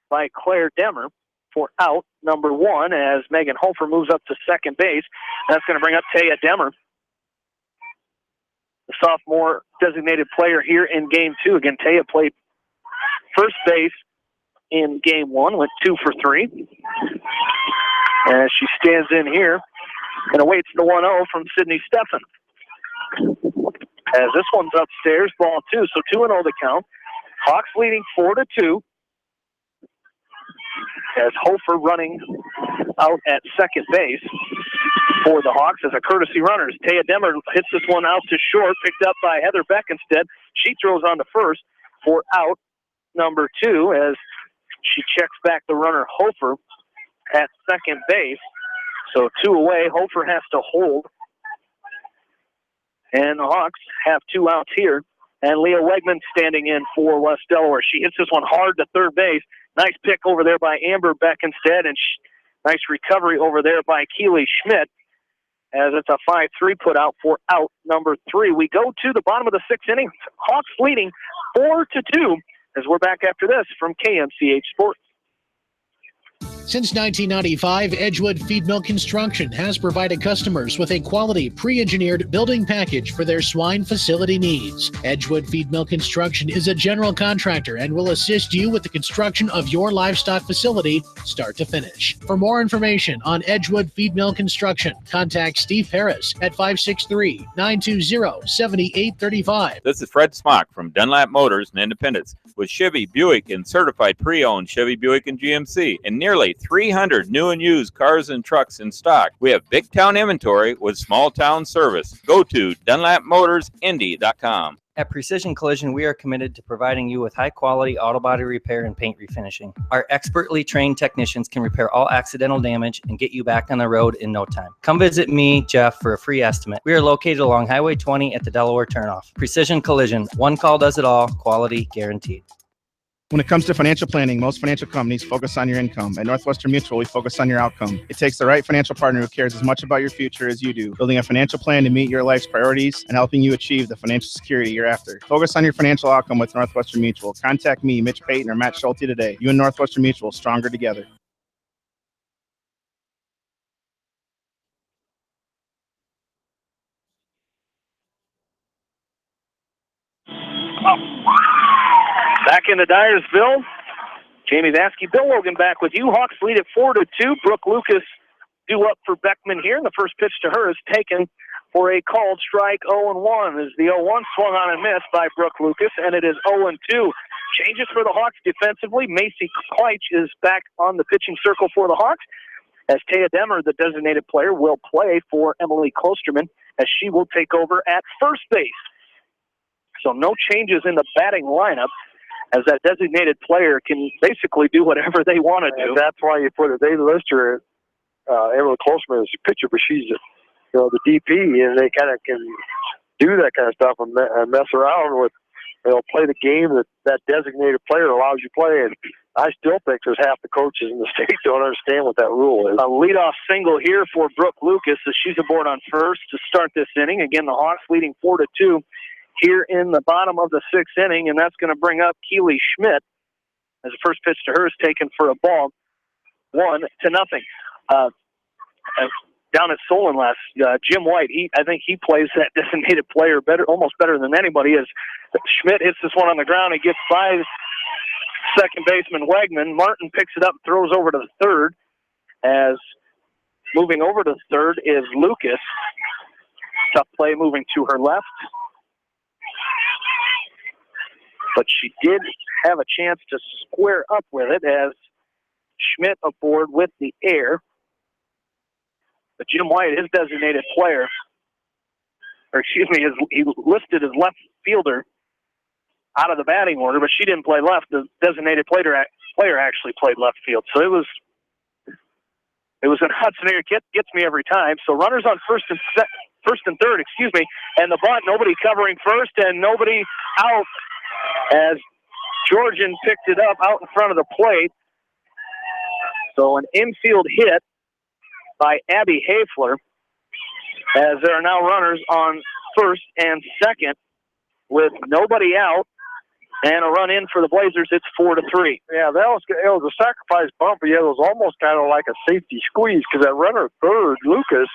by Claire Demmer for out number 1 as Megan Hofer moves up to second base. That's going to bring up Taya Demmer, the sophomore designated player here in Game 2. Again, Taya played first base in game one, went 2 for 3. As she stands in here and awaits the 1-0 from Sydney Steffen. As this one's upstairs, ball 2, so 2-0 the count. Hawks leading 4-2. As Hofer running out at second base for the Hawks as a courtesy runner. Taya Demmer hits this one out to short, picked up by Heather Beckenstead. She throws on to first for out number 2 as she checks back the runner Hofer at second base. So 2 away. Hofer has to hold. And the Hawks have 2 outs here. And Leah Wegman standing in for West Delaware. She hits this one hard to third base. Nice pick over there by Amber Beckenstead, and nice recovery over there by Keely Schmidt, as it's a 5-3 put out for out number 3. We go to the bottom of the 6th inning. Hawks leading 4-2 as we're back after this from KMCH Sports. Since 1995, Edgewood Feed Mill Construction has provided customers with a quality pre-engineered building package for their swine facility needs. Edgewood Feed Mill Construction is a general contractor and will assist you with the construction of your livestock facility start to finish. For more information on Edgewood Feed Mill Construction, contact Steve Harris at 563-920-7835. This is Fred Smock from Dunlap Motors and Independence with Chevy, Buick, and certified pre-owned Chevy, Buick, and GMC, and nearly 300 new and used cars and trucks in stock. We have big town inventory with small town service. Go to DunlapMotorsIndy.com. At Precision Collision, we are committed to providing you with high-quality auto body repair and paint refinishing. Our expertly trained technicians can repair all accidental damage and get you back on the road in no time. Come visit me, Jeff, for a free estimate. We are located along Highway 20 at the Delaware Turnoff. Precision Collision, one call does it all, quality guaranteed. When it comes to financial planning, most financial companies focus on your income. At Northwestern Mutual, we focus on your outcome. It takes the right financial partner who cares as much about your future as you do, building a financial plan to meet your life's priorities and helping you achieve the financial security you're after. Focus on your financial outcome with Northwestern Mutual. Contact me, Mitch Payton, or Matt Schulte today. You and Northwestern Mutual, stronger together. Back into Dyersville, Jamie Vasky, Bill Logan back with you. Hawks lead at 4-2. Brooke Lucas due up for Beckman here, and the first pitch to her is taken for a called strike 0-1 as the 0-1 swung on and missed by Brooke Lucas, and it is 0-2. Changes for the Hawks defensively. Macy Kleitch is back on the pitching circle for the Hawks, as Taya Demmer, the designated player, will play for Emily Klosterman, as she will take over at first base. So no changes in the batting lineup, as that designated player can basically do whatever they want to do. And that's why you put it. They list her, Emily Klosterman as a pitcher, but she's, the DP, and they kind of can do that kind of stuff and mess around with, play the game that designated player allows you to play. And I still think there's half the coaches in the state don't understand what that rule is. A leadoff single here for Brooke Lucas as she's aboard on first to start this inning. Again, the Hawks leading 4-2. Here in the bottom of the 6th inning, and that's going to bring up Keely Schmidt as the first pitch to her is taken for a ball, 1-0. Down at Solon last, Jim White, I think he plays that designated player almost better than anybody. As Schmidt hits this one on the ground, he gets by second baseman Wegman. Martin picks it up and throws over to the third. As moving over to third is Lucas. Tough play moving to her left. But she did have a chance to square up with it as Schmidt aboard with the air. But Jim White, his designated player, he listed as left fielder out of the batting order, but she didn't play left. The designated player actually played left field. So it was an odd scenario. Gets me every time. So runners on first and third, and the bunt, nobody covering first and nobody out, as Georgian picked it up out in front of the plate. So an infield hit by Abby Hafler, as there are now runners on first and second with nobody out and a run in for the Blazers. It's 4-3. Yeah, it was a sacrifice bump, but it was almost kind of like a safety squeeze because that runner third, Lucas,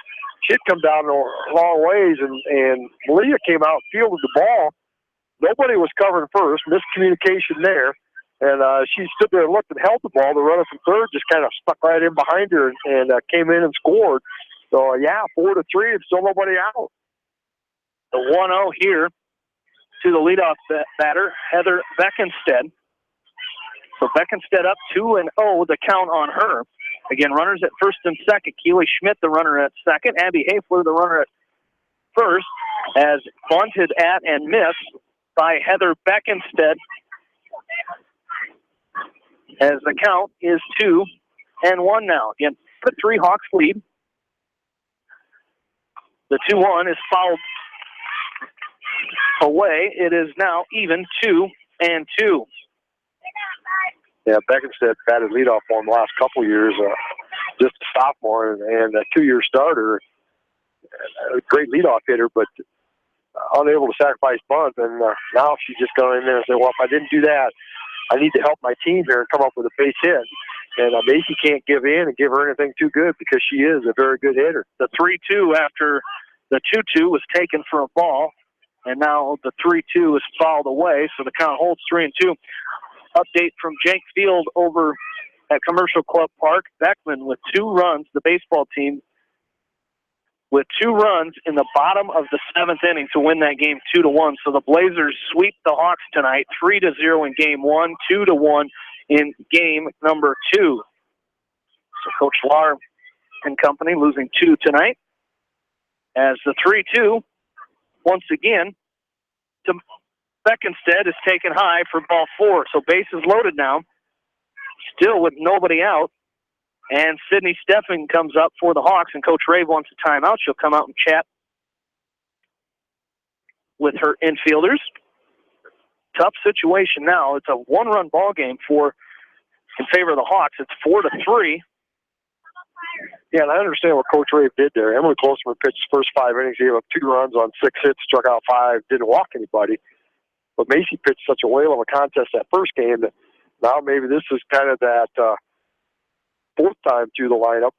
she'd come down a long ways, and Malia came out, fielded the ball. Nobody was covering first. Miscommunication there. And she stood there and looked and held the ball. The runner from third just kind of stuck right in behind her and came in and scored. So, 4-3, and still nobody out. The 1-0 here to the leadoff batter, Heather Beckenstead. So Beckenstead up 2-0, the count on her. Again, runners at first and second. Keely Schmidt, the runner at second. Abby Hafler, the runner at first, as bunted at and missed by Heather Beckenstead. As the count is 2-1 now. Again, the 3 Hawks lead. The 2-1 is fouled away. It is now even 2-2. Yeah, Beckenstead batted leadoff for him the last couple years. Just a sophomore and a 2-year starter. A great leadoff hitter, but unable to sacrifice bunt. And now she's just going in there and say, well, if I didn't do that, I need to help my team here and come up with a base hit. And Macy can't give in and give her anything too good because she is a very good hitter. The 3-2 after the 2-2 was taken for a ball, and now the 3-2 is fouled away, so the count holds 3-2. Update from Jenks Field over at Commercial Club Park. Beckman with 2 runs, the baseball team, with 2 runs in the bottom of the 7th inning to win that game 2-1. So the Blazers sweep the Hawks tonight, 3-0 in game 1, 2-1 in game number 2. So Coach Lahr and company losing 2 tonight. As the 3-2, once again, to Beckenstead is taken high for ball 4. So bases loaded now, still with nobody out. And Sydney Steffen comes up for the Hawks, and Coach Rave wants a timeout. She'll come out and chat with her infielders. Tough situation now. It's a 1-run ball game in favor of the Hawks. It's 4-3. Yeah, and I understand what Coach Rave did there. Emily Klosterman pitched the first 5 innings. He gave up 2 runs on 6 hits, struck out 5, didn't walk anybody. But Macy pitched such a whale of a contest that first game that now maybe this is kind of that 4th time through the lineup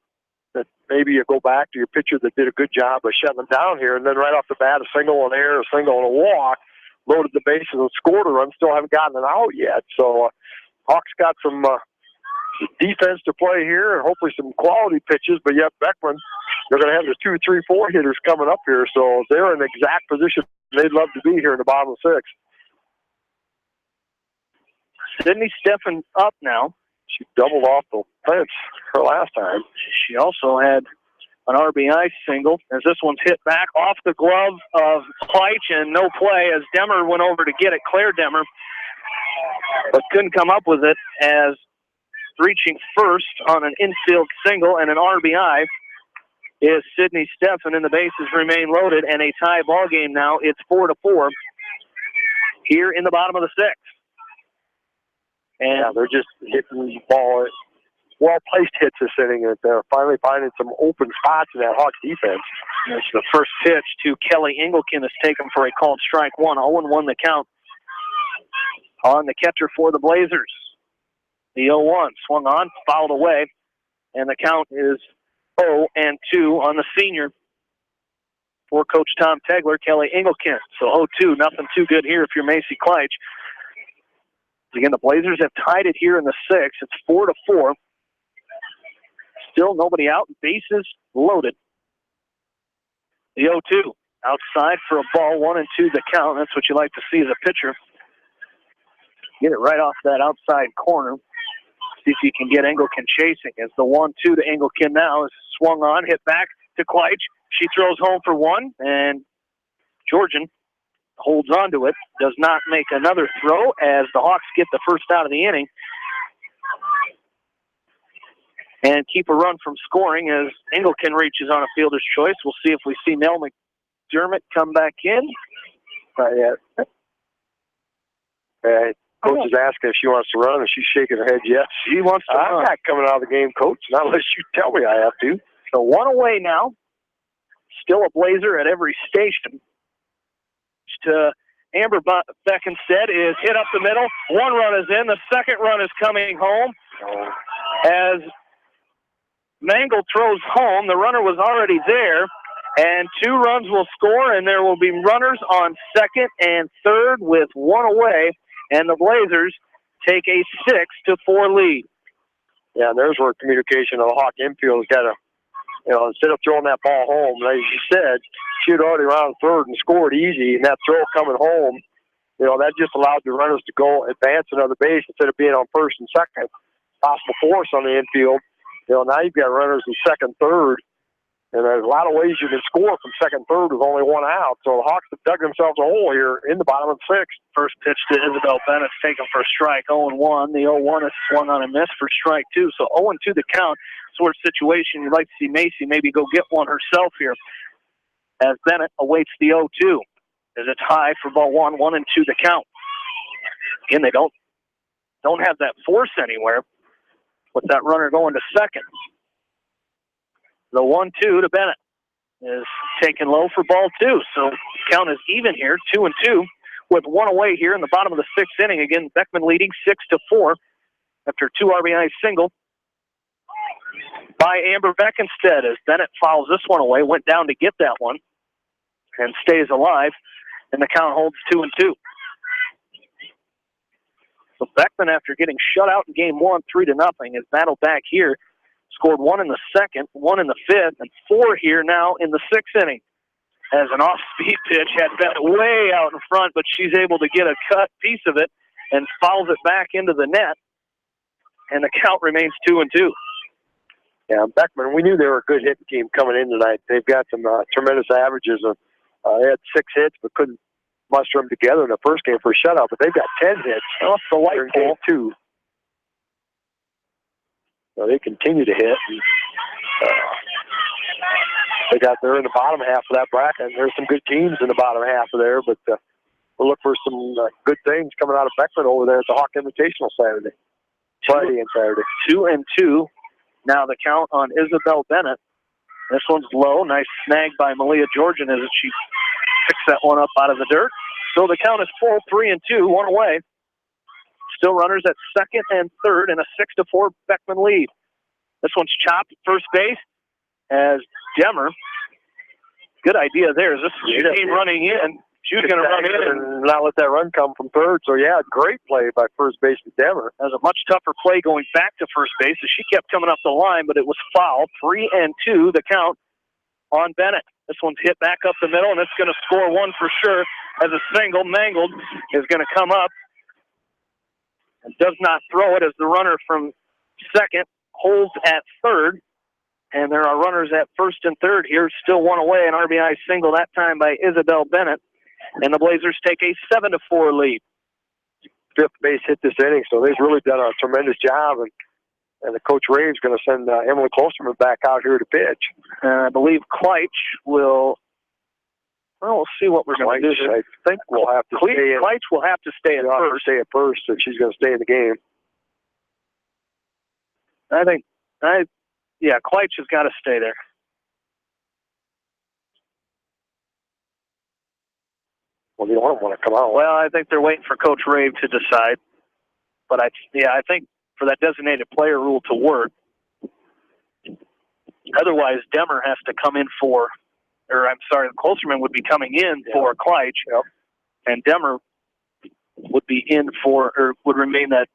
that maybe you go back to your pitcher that did a good job of shutting them down here, and then right off the bat, a single, an error, a single, and a walk, loaded the bases and scored a run, still haven't gotten an out yet. So Hawks got some defense to play here and hopefully some quality pitches, but yet Beckman, they're going to have the 2, 3, 4 hitters coming up here, so they're in the exact position they'd love to be here in the bottom of the 6th. Sydney Steffen up now. She doubled off the fence her last time. She also had an RBI single as this one's hit back off the glove of Kleitsch and no play as Demmer went over to get it, Claire Demmer, but couldn't come up with it as reaching first on an infield single and an RBI is Sydney Steffen, and the bases remain loaded and a tie ball game now. It's 4-4 here in the bottom of the 6th. And they're just hitting the ball, well-placed hits this inning, and they're finally finding some open spots in that Hawks defense. It's the first pitch to Kelly Engelken is taken for a called strike 1. 0-1 the count on the catcher for the Blazers. The 0-1 swung on, fouled away, and the count is 0-2 on the senior for Coach Tom Tegler, Kelly Engelken. So 0-2, nothing too good here if you're Macy Kleitsch. Again, the Blazers have tied it here in the 6th. It's 4-4. Still nobody out. Bases loaded. The 0-2 outside for a ball. 1-2 the count. That's what you like to see as a pitcher. Get it right off that outside corner. See if you can get Engelken chasing. As the 1-2 to Engelken now is swung on, hit back to Kleitsch. She throws home for 1, and Georgian holds on to it, does not make another throw as the Hawks get the first out of the inning and keep a run from scoring as Engelken reaches on a fielder's choice. We'll see if we see Nell McDermott come back in. Not yet. Coach is asking if she wants to run, and she's shaking her head yes. She wants to run. I'm not coming out of the game, Coach, not unless you tell me I have to. So 1 away now. Still a Blazer at every station. To Amber Beckenstead is hit up the middle. 1 run is in. The 2nd run is coming home as Mangle throws home. The runner was already there, and 2 runs will score, and there will be runners on 2nd and 3rd with 1 away, and the Blazers take a 6-4 lead. Yeah, and there's where communication on the Hawk infield has got to, instead of throwing that ball home, as you said, she had already round third and scored easy, and that throw coming home, that just allowed the runners to go advance another base instead of being on first and second. Possible force on the infield. Now you've got runners in second, third, and there's a lot of ways you can score from second, third with only one out. So the Hawks have dug themselves a hole here in the bottom of the sixth. First pitch to Isabel Bennett, taken for a strike, 0-1. The 0-1 is swung on and missed for strike 2. So 0-2 the count. Sort of situation you'd like to see Macy maybe go get one herself here, as Bennett awaits the 0-2. As it's high for ball 1, 1-2 the count. Again, they don't have that force anywhere with that runner going to second. The 1-2 to Bennett is taken low for ball 2. So count is even here, 2-2, with one away here in the bottom of the sixth inning. Again, Beckman leading 6-4 after 2 RBI single by Amber Beckenstead, as Bennett fouls this one away, went down to get that one, and stays alive, and the count holds 2-2. So Beckman, after getting shut out in game 1, 3-0, has battled back here. Scored 1 in the second, 1 in the fifth, and 4 here now in the sixth inning. As an off-speed pitch had Bennett way out in front, but she's able to get a cut piece of it and fouls it back into the net, and the count remains 2-2. Yeah, Beckman, we knew they were a good hitting team coming in tonight. They've got some tremendous averages. They had 6 hits, but couldn't muster them together in the first game for a shutout, but they've got 10 hits off the light in game 2. So they continue to hit. They're in the bottom half of that bracket, and there's some good teams in the bottom half of there, but we'll look for some good things coming out of Beckman over there at the Hawk Invitational Friday and Saturday. 2-2. Now the count on Isabel Bennett. This one's low. Nice snag by Malia Georgian as she picks that one up out of the dirt. So the count is full, 3-2, one away. Still runners at second and third in a 6-4 Beckman lead. This one's chopped at first base as Demmer. Good idea there. This team running in. She was going to run in and not let that run come from third. So, yeah, great play by first baseman Demmer. That was a much tougher play going back to first base as she kept coming up the line, but it was foul. 3-2 the count on Bennett. This one's hit back up the middle, and it's going to score one for sure as a single. Mangled is going to come up and does not throw it as the runner from second holds at third. And there are runners at first and third here, still one away. An RBI single that time by Isabel Bennett. And the Blazers take a 7-4 lead. Fifth base hit this inning, so they've really done a tremendous job. And the Coach Rave's going to send Emily Klosterman back out here to pitch. I believe Kleitch will. Well, we'll see what we're going to do. I think we'll have to stay in. Kleitch will have to stay at first. Stay at first if she's going to stay in the game. Yeah, Kleitch has got to stay there. Well, you don't want to come out. Well, I think they're waiting for Coach Rave to decide. But I think for that designated player rule to work, otherwise Demmer has to come in for, Klosterman would be coming in for Kleitch, and Demmer would be in for, or would remain that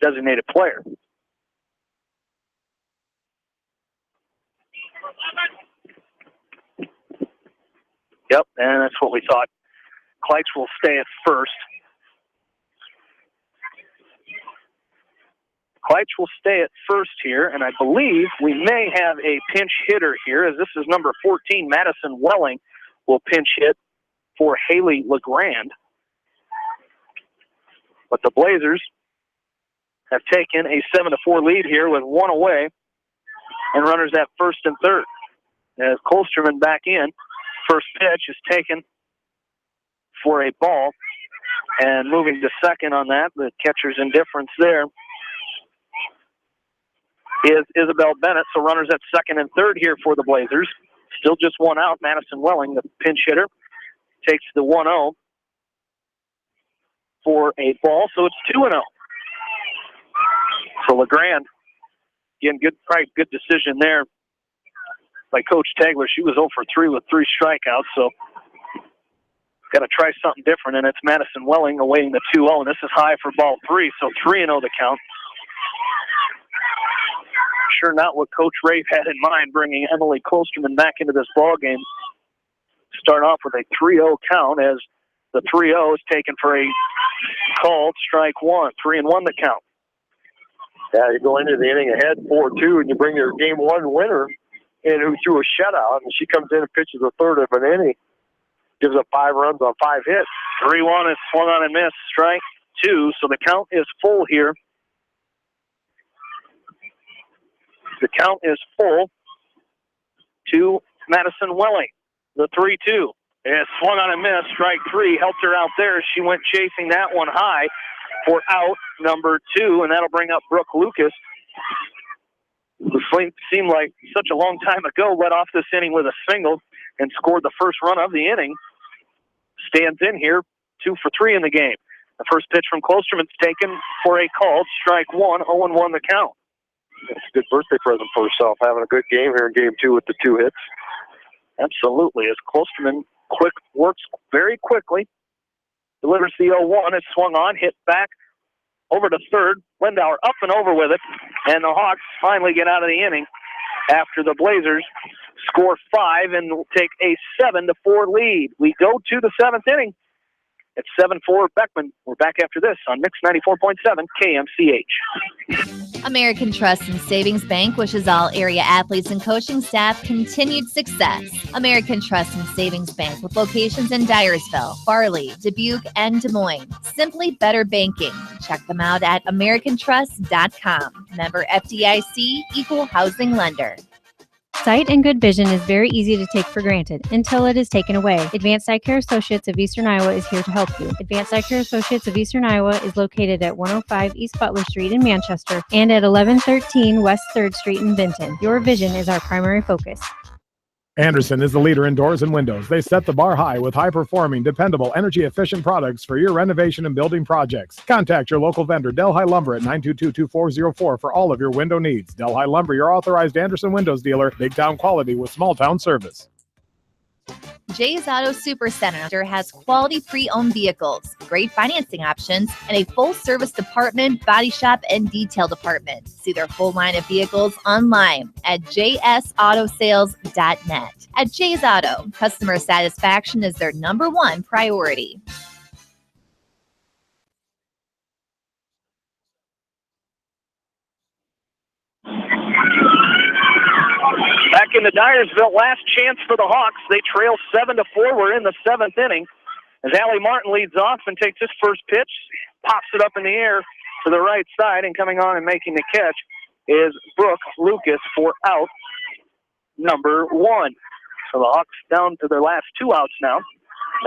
designated player. Yep, and that's what we thought. Kleitch will stay at first. Kleitch will stay at first here, and I believe we may have a pinch hitter here, as this is number 14, Madison Welling, will pinch hit for Haley LeGrand. But the Blazers have taken a 7-4 lead here with one away, and runners at first and third. As Kolsterman back in, first pitch is taken for a ball, and moving to second on that, the catcher's indifference there is Isabel Bennett. So runners at second and third here for the Blazers. Still just one out. Madison Welling, the pinch hitter, takes the 1-0 for a ball, so it's 2-0. So LeGrand, again, probably good decision there by Coach Tagler. She was 0 for 3 with 3 strikeouts, so got to try something different, and it's Madison Welling awaiting the 2-0, and this is high for ball 3, so 3-0 the count. Sure not what Coach Rafe had in mind, bringing Emily Klosterman back into this ball game. Start off with a 3-0 count as the 3-0 is taken for a called strike 1. 3-1 the count. Yeah, you go into the inning ahead 4-2, and you bring your game 1 winner in who threw a shutout, and she comes in and pitches a third of an inning. Gives up 5 runs on 5 hits. 3-1 is swung on and missed. Strike 2, so the count is full here. The count is full to Madison Welling. The 3-2 is swung on and missed. Strike 3 helped her out there. She went chasing that one high for out number 2, and that'll bring up Brooke Lucas, who seemed like such a long time ago, led off this inning with a single and scored the first run of the inning. Stands in here, 2 for 3 in the game. The first pitch from Klosterman's taken for a called strike 1, 0-1 the count. It's a good birthday present for herself, having a good game here in game 2 with the 2 hits. Absolutely, as Klosterman works very quickly, delivers the 0-1. It's swung on, hit back over to third. Lindauer up and over with it, and the Hawks finally get out of the inning after the Blazers score 5 and will take a 7-4 lead. We go to the 7th inning. It's 7-4 Beckman. We're back after this on Mix 94.7 KMCH. American Trust and Savings Bank wishes all area athletes and coaching staff continued success. American Trust and Savings Bank with locations in Dyersville, Farley, Dubuque, and Des Moines. Simply better banking. Check them out at americantrust.com. Member FDIC, equal housing lender. Sight and good vision is very easy to take for granted until it is taken away. Advanced Eye Care Associates of Eastern Iowa is here to help you. Advanced Eye Care Associates of Eastern Iowa is located at 105 East Butler Street in Manchester and at 1113 West 3rd Street in Benton. Your vision is our primary focus. Anderson is the leader in doors and windows. They set the bar high with high-performing, dependable, energy-efficient products for your renovation and building projects. Contact your local vendor, Delhi Lumber, at 922-2404 for all of your window needs. Delhi Lumber, your authorized Anderson Windows dealer. Big town quality with small town service. Jay's Auto Supercenter has quality pre-owned vehicles, great financing options, and a full-service department, body shop, and detail department. See their full line of vehicles online at jsautosales.net. At Jay's Auto, customer satisfaction is their #1 priority. Back into Dyersville, last chance for the Hawks. They trail 7-4. We're in the 7th inning. As Allie Martin leads off and takes his first pitch, pops it up in the air to the right side, and coming on and making the catch is Brooke Lucas for out number 1. So the Hawks down to their last 2 outs now.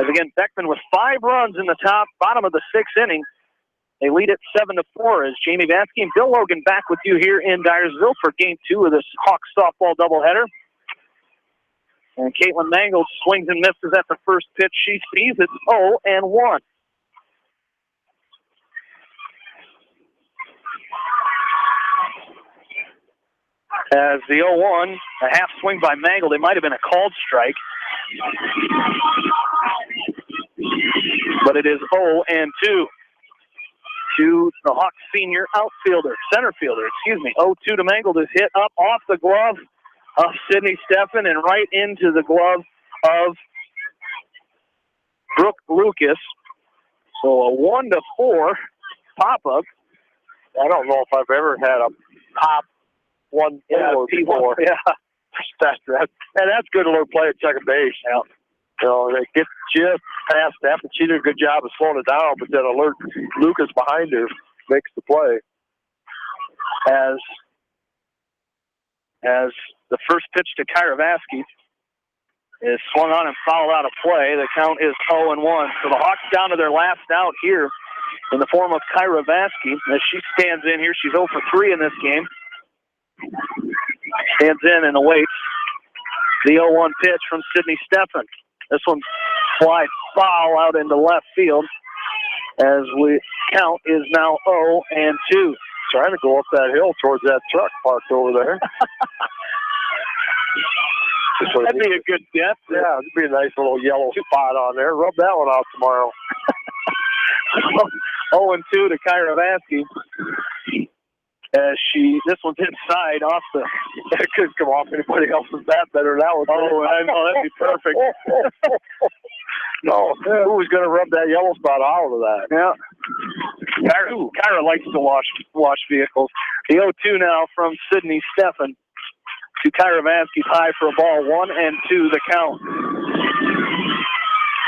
As again, Beckman with 5 runs in the bottom of the 6th inning. They lead it 7-4 as Jamie Vaskey and Bill Logan back with you here in Dyersville for game 2 of this Hawks softball doubleheader. And Caitlin Mangold swings and misses at the first pitch she sees. It's 0-1. As the 0-1, a half swing by Mangold. It might have been a called strike. But it is 0-2. To the Hawks senior center fielder, 0-2 to Mangold is hit up off the glove of Sydney Steffen and right into the glove of Brooke Lucas. So a 1-4 pop-up. I don't know if I've ever had a pop 1-4 before. Yeah. That's good to learn play at second base. Yeah. You know, they get just past that, and she did a good job of slowing it down, but then alert Lucas behind her makes the play. As the first pitch to Kyra Vaskey is swung on and fouled out of play, the count is 0-1. So the Hawks down to their last out here in the form of Kyra Vaskey. As she stands in here, she's 0 for 3 in this game. Stands in and awaits the 0-1 pitch from Sydney Steffen. This one flies foul out into left field as we count is now 0-2. Trying to go up that hill towards that truck parked over there. That'd be a good dip. Yeah, it'd be a nice little yellow spot on there. Rub that one off tomorrow. 0-2 to Kyra Vasky. This one's inside off the. That could come off anybody else's bat better than that one. Oh, I know, that'd be perfect. No, who was going to rub that yellow spot out of that? Yeah. Kyra likes to wash vehicles. The 0-2 now from Sydney Steffen to Kyra Vasky's high for a ball. 1-2 the count.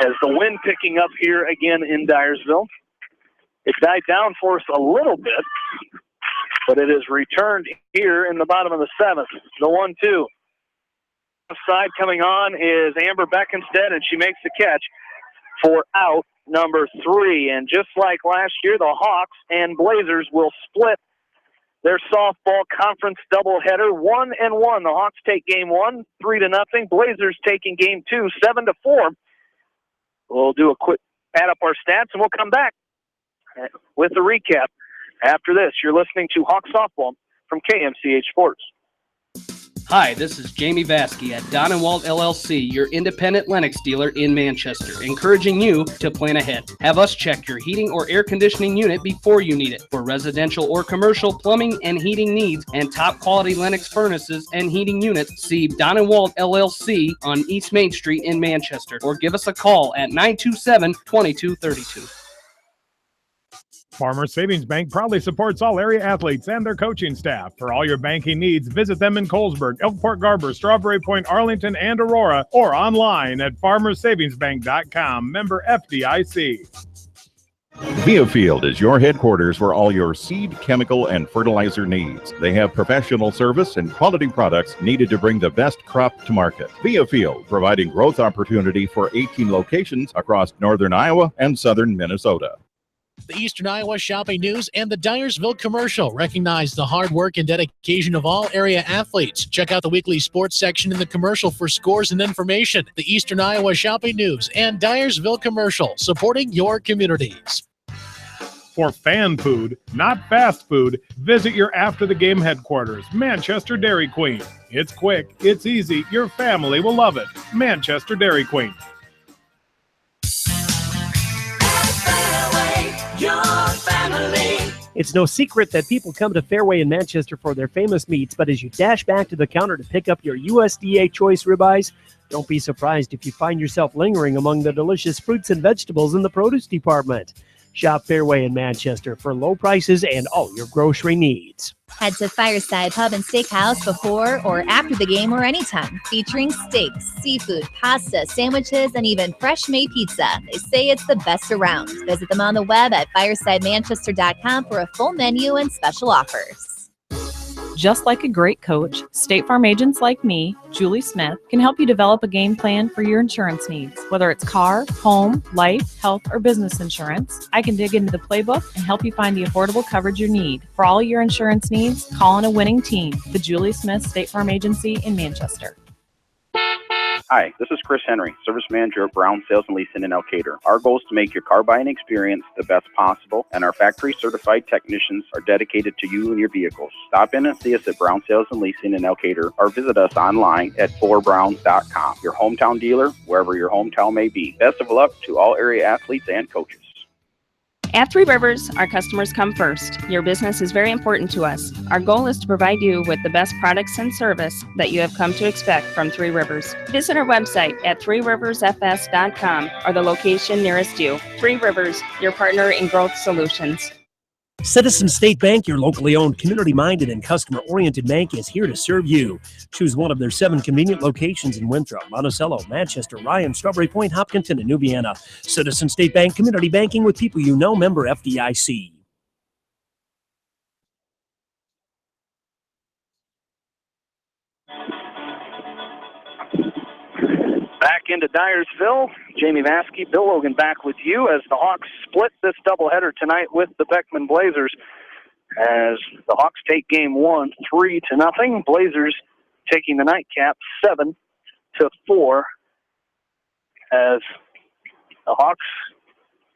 As the wind picking up here again in Dyersville. It died down for us a little bit, but it is returned here in the bottom of the 7th. The 1-2. Side coming on is Amber Beckenstead, and she makes the catch for out number 3. And just like last year, the Hawks and Blazers will split their softball conference doubleheader 1-1. The Hawks take game 1, 3-0. Blazers taking game 2, 7-4. We'll do a quick add up our stats, and we'll come back with a recap. After this, you're listening to Hawk Softball from KMCH Sports. Hi, this is Jamie Vasky at Don & Walt LLC, your independent Lennox dealer in Manchester, encouraging you to plan ahead. Have us check your heating or air conditioning unit before you need it. For residential or commercial plumbing and heating needs and top quality Lennox furnaces and heating units, see Don & Walt LLC on East Main Street in Manchester, or give us a call at 927-2232. Farmers Savings Bank proudly supports all area athletes and their coaching staff. For all your banking needs, visit them in Colesburg, Elkport Garber, Strawberry Point, Arlington, and Aurora, or online at farmersavingsbank.com. Member FDIC. Viafield is your headquarters for all your seed, chemical, and fertilizer needs. They have professional service and quality products needed to bring the best crop to market. Viafield, providing growth opportunity for 18 locations across northern Iowa and southern Minnesota. The Eastern Iowa Shopping News and the Dyersville Commercial recognize the hard work and dedication of all area athletes. Check out the weekly sports section in the commercial for scores and information. The Eastern Iowa Shopping News and Dyersville Commercial, supporting your communities. For fan food, not fast food, visit your after-the-game headquarters, Manchester Dairy Queen. It's quick, it's easy, your family will love it. Manchester Dairy Queen. Your family. It's no secret that people come to Fairway in Manchester for their famous meats, but as you dash back to the counter to pick up your USDA choice ribeyes, don't be surprised if you find yourself lingering among the delicious fruits and vegetables in the produce department. Shop Fairway in Manchester for low prices and all your grocery needs. Head to Fireside Pub and Steakhouse before or after the game or anytime, featuring steaks, seafood, pasta, sandwiches, and even fresh-made pizza. They say it's the best around. Visit them on the web at firesidemanchester.com for a full menu and special offers. Just like a great coach, State Farm agents like me, Julie Smith, can help you develop a game plan for your insurance needs. Whether it's car, home, life, health, or business insurance, I can dig into the playbook and help you find the affordable coverage you need. For all your insurance needs, call on a winning team. The Julie Smith State Farm Agency in Manchester. Hi, this is Chris Henry, Service Manager of Brown Sales and Leasing in Elkader. Our goal is to make your car buying experience the best possible, and our factory-certified technicians are dedicated to you and your vehicles. Stop in and see us at Brown Sales and Leasing in Elkader, or visit us online at forbrowns.com. Your hometown dealer, wherever your hometown may be. Best of luck to all area athletes and coaches. At Three Rivers, our customers come first. Your business is very important to us. Our goal is to provide you with the best products and service that you have come to expect from Three Rivers. Visit our website at threeriversfs.com or the location nearest you. Three Rivers, your partner in growth solutions. Citizen State Bank, your locally owned, community-minded, and customer-oriented bank, is here to serve you. Choose one of their 7 convenient locations in Winthrop, Monticello, Manchester, Ryan, Strawberry Point, Hopkinton, and New Vienna. Citizen State Bank, community banking with people you know, member FDIC. Back into Dyersville, Jamie Vasky, Bill Logan back with you as the Hawks split this doubleheader tonight with the Beckman Blazers. As the Hawks take game 1, 3-0. Blazers taking the nightcap 7-4. As the Hawks,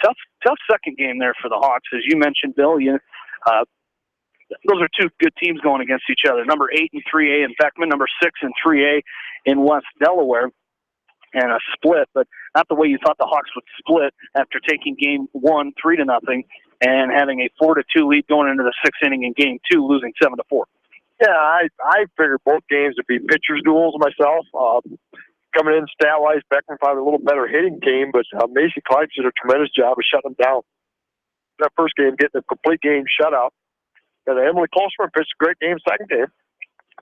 tough second game there for the Hawks. As you mentioned, Bill, those are two good teams going against each other. Number 8 in 3A in Beckman, number 6 in 3A in West Delaware, and a split, but not the way you thought the Hawks would split after taking game 1 3-0 and having a 4-2 lead going into the 6th inning in game 2, losing 7-4. Yeah, I figured both games would be pitchers' duels myself. Coming in stat-wise, Beckman probably a little better hitting team, but Macy Clyde did a tremendous job of shutting them down. That first game, getting a complete game shutout. And Emily Klosmer pitched a great game second game.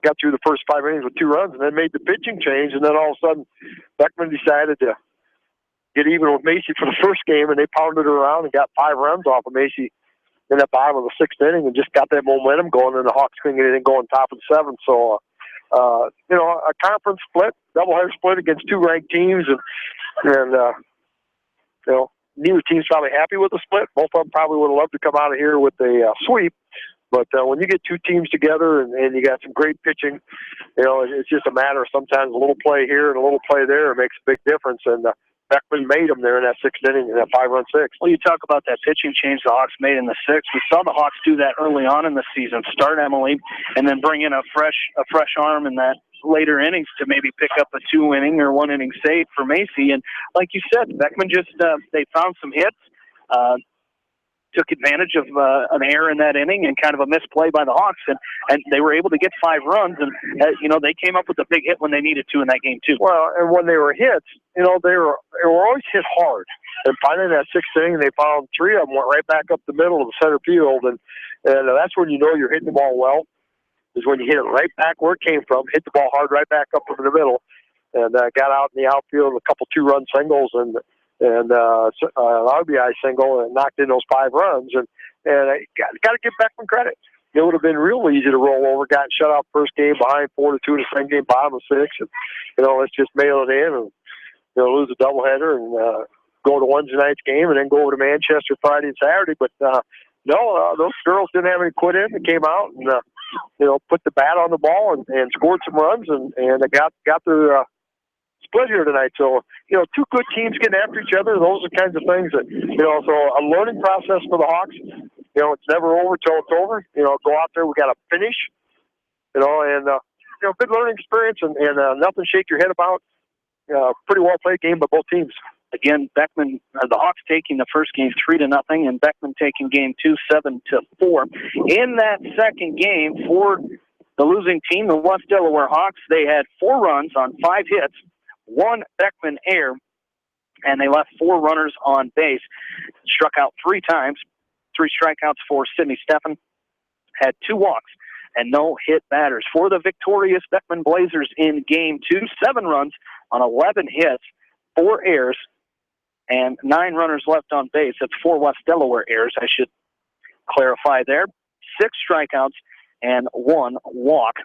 Got through the first 5 innings with 2 runs and then made the pitching change. And then all of a sudden, Beckman decided to get even with Macy for the first game, and they pounded her around and got 5 runs off of Macy in the bottom of the 6th inning and just got that momentum going, and the Hawks couldn't get anything going top of the 7th. So, a conference split, doubleheader split against 2 ranked teams, and neither team's probably happy with the split. Both of them probably would have loved to come out of here with a sweep. But when you get 2 teams together and you got some great pitching, it's just a matter of sometimes a little play here and a little play there. It makes a big difference. And Beckman made them there in that 6th inning in that 5-run 6. Well, you talk about that pitching change the Hawks made in the 6th. We saw the Hawks do that early on in the season. Start Emily and then bring in a fresh arm in that later innings to maybe pick up a 2-inning or 1-inning save for Macy. And like you said, Beckman just they found some hits. Took advantage of an error in that inning and kind of a misplay by the Hawks, and they were able to get 5 runs, and they came up with a big hit when they needed to in that game too. Well, and when they were hits, they were always hit hard. And finally, in that 6th inning, they found 3 of them went right back up the middle of the center field, and that's when you know you're hitting the ball well. Is when you hit it right back where it came from, hit the ball hard right back up in the middle, and got out in the outfield with a couple 2-run singles and an RBI single and knocked in those 5 runs. And I got to give Beckman credit. It would have been real easy to roll over, got shut out first game behind 4-2 the second game, bottom of 6. And, let's just mail it in and, lose a doubleheader and go to Wednesday night's game and then go over to Manchester Friday and Saturday. But, those girls didn't have any quit in. They came out and, put the bat on the ball and scored some runs and they got their split here tonight. So, 2 good teams getting after each other. Those are the kinds of things that, so a learning process for the Hawks. It's never over till it's over. Go out there, we got to finish, and good learning experience and nothing to shake your head about. Pretty well played game by both teams. Again, Beckman, the Hawks taking the first game 3-0, and Beckman taking game 2 7-4. In that second game for the losing team, the West Delaware Hawks, they had 4 runs on 5 hits, 1 Beckman error, and they left 4 runners on base. Struck out 3 times, 3 strikeouts for Sydney Steffen, had 2 walks and no hit batters. For the victorious Beckman Blazers in game 2, 7 runs on 11 hits, 4 errors, and 9 runners left on base. That's 4 West Delaware errors, I should clarify there. 6 strikeouts and 1 walk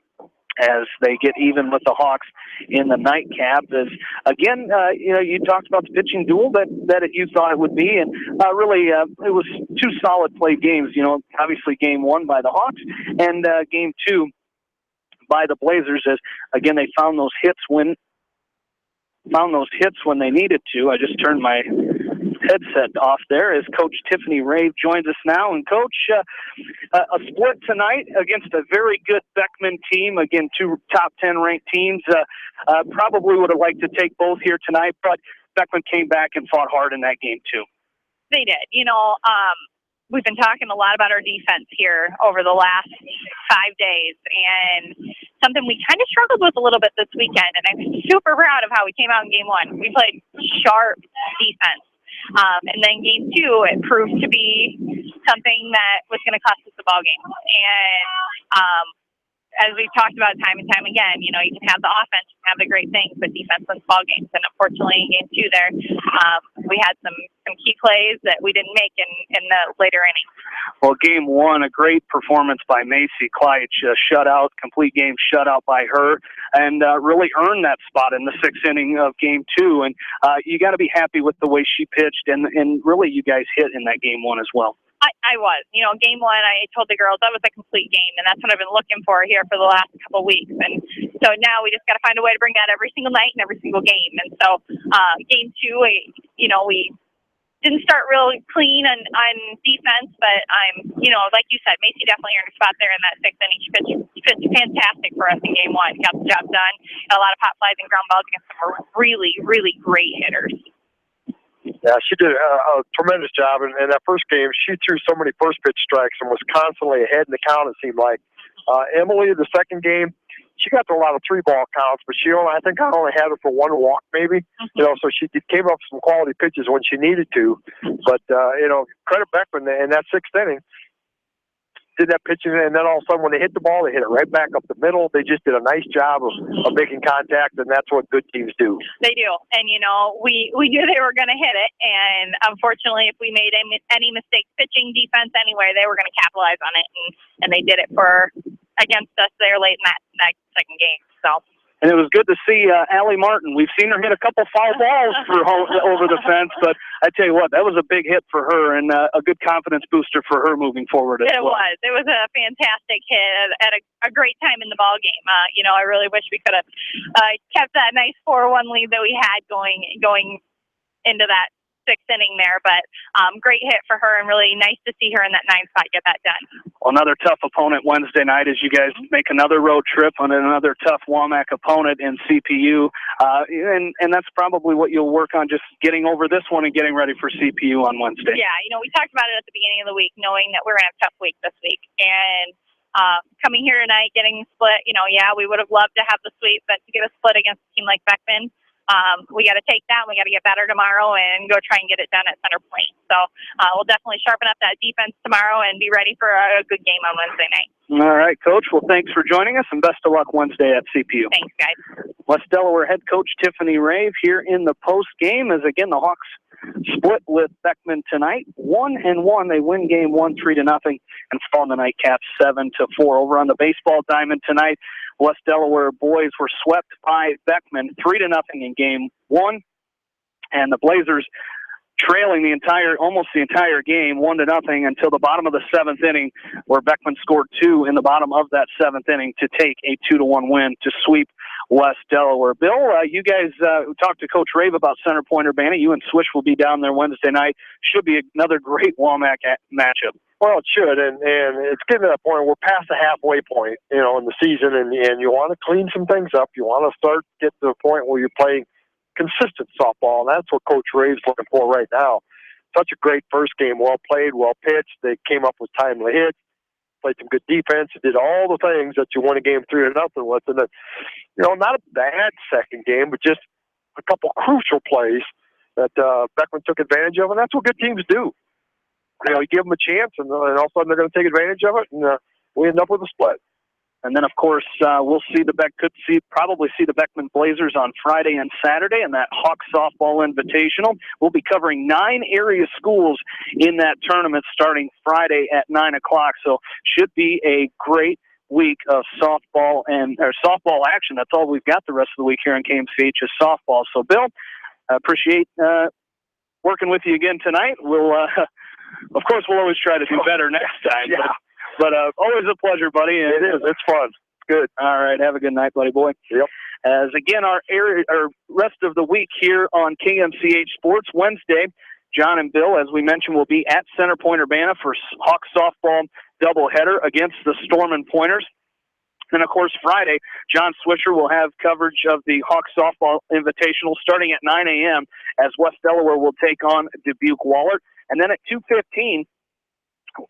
as they get even with the Hawks in the nightcap. As again, you talked about the pitching duel that you thought it would be, and really it was 2 solid play games. Obviously game 1 by the Hawks and game 2 by the Blazers. As again they found those hits when they needed to. I just turned my headset off there as Coach Tiffany Rave joins us now. And Coach, a split tonight against a very good Beckman team. Again, 2 top 10 ranked teams. Probably would have liked to take both here tonight, but Beckman came back and fought hard in that game too. They did. We've been talking a lot about our defense here over the last 5 days, and something we kind of struggled with a little bit this weekend, and I'm super proud of how we came out in game 1. We played sharp defense. And then game 2, it proved to be something that was going to cost us the ball game. And as we've talked about time and time again, you can have the offense, you can have the great things, but defense wins ball games. And unfortunately, in game 2 there, we had some key plays that we didn't make in the later innings. Well, game 1, a great performance by Macy Clyde, shutout, complete game shutout by her, and really earned that spot in the 6th inning of game 2. And you got to be happy with the way she pitched, and really you guys hit in that game 1 as well. I was. Game 1, I told the girls that was a complete game, and that's what I've been looking for here for the last couple of weeks. And so now we just got to find a way to bring that every single night and every single game. And so game 2, we didn't start real clean on defense, but like you said, Macy definitely earned a spot there in that sixth inning. She pitched fantastic for us in game one. Got the job done. Got a lot of pop flies and ground balls against some really, really great hitters. Yeah, she did a tremendous job. And in that first game, she threw so many first pitch strikes and was constantly ahead in the count, it seemed like. Emily, the second game, she got to a lot of 3-ball counts, but I think I only had her for 1 walk maybe. So she came up with some quality pitches when she needed to. But, credit Beckman in that sixth inning. Did that pitching, and then all of a sudden when they hit the ball, they hit it right back up the middle. They just did a nice job of making contact, and that's what good teams do. They do. And, we knew they were going to hit it, and unfortunately, if we made any mistakes pitching, defense, anywhere, they were going to capitalize on it, and they did it against us there late in that second game. So. And it was good to see Allie Martin. We've seen her hit a couple foul balls over the fence, but I tell you what, that was a big hit for her and a good confidence booster for her moving forward as well. It was a fantastic hit at a great time in the ball game. I really wish we could have kept that nice 4-1 lead that we had going into that sixth inning there, but great hit for her and really nice to see her in that 9th spot get that done. Well, another tough opponent Wednesday night as you guys make another road trip on another tough WAMAC opponent in CPU, and that's probably what you'll work on, just getting over this one and getting ready for CPU on Wednesday. Yeah, we talked about it at the beginning of the week, knowing that we're going to have a tough week this week, and coming here tonight, getting split, we would have loved to have the sweep, but to get a split against a team like Beckman, we got to take that. We got to get better tomorrow and go try and get it done at Center Point. So we'll definitely sharpen up that defense tomorrow and be ready for a good game on Wednesday night. All right, Coach. Well, thanks for joining us, and best of luck Wednesday at CPU. Thanks, guys. West Delaware head coach Tiffany Rave here in the post game as, again, the Hawks split with Beckman tonight. 1-1. They win game 1, 3-0, and fall in the nightcap 7-4. Over on the baseball diamond tonight, West Delaware boys were swept by Beckman 3-0 in game 1, and the Blazers trailing almost the entire game 1-0 until the bottom of the 7th inning, where Beckman scored 2 in the bottom of that 7th inning to take a 2-1 win to sweep West Delaware. Bill, you guys talked to Coach Rave about Center Point Urbana. You and Swish will be down there Wednesday night. Should be another great WAMAC matchup. Well, it should, and it's getting to that point. We're past the halfway point, in the season, and you want to clean some things up. You want to start get to the point where you're playing consistent softball, and that's what Coach Rave's looking for right now. Such a great first game, well played, well pitched. They came up with timely hits, played some good defense, did all the things that you won a game 3-0 with, and then, not a bad second game, but just a couple crucial plays that Beckman took advantage of, and that's what good teams do. You give them a chance, and all of a sudden they're going to take advantage of it, and we end up with a split. And then, of course, we'll probably see the Beckman Blazers on Friday and Saturday in that Hawk Softball Invitational. We'll be covering 9 area schools in that tournament starting Friday at 9 o'clock. So should be a great week of softball action. That's all we've got the rest of the week here on KMCH is softball. So, Bill, I appreciate working with you again tonight. We'll, of course, we'll always try to do better next time. Yeah. But always a pleasure, buddy. It is. It's fun. Good. All right. Have a good night, buddy boy. Yep. As again, our rest of the week here on KMCH Sports Wednesday, John and Bill, as we mentioned, will be at Center Point Urbana for Hawk softball doubleheader against the Storm and Pointers. And, of course, Friday, John Swisher will have coverage of the Hawk Softball Invitational starting at 9 a.m. as West Delaware will take on Dubuque Wahlert. And then at 2:15,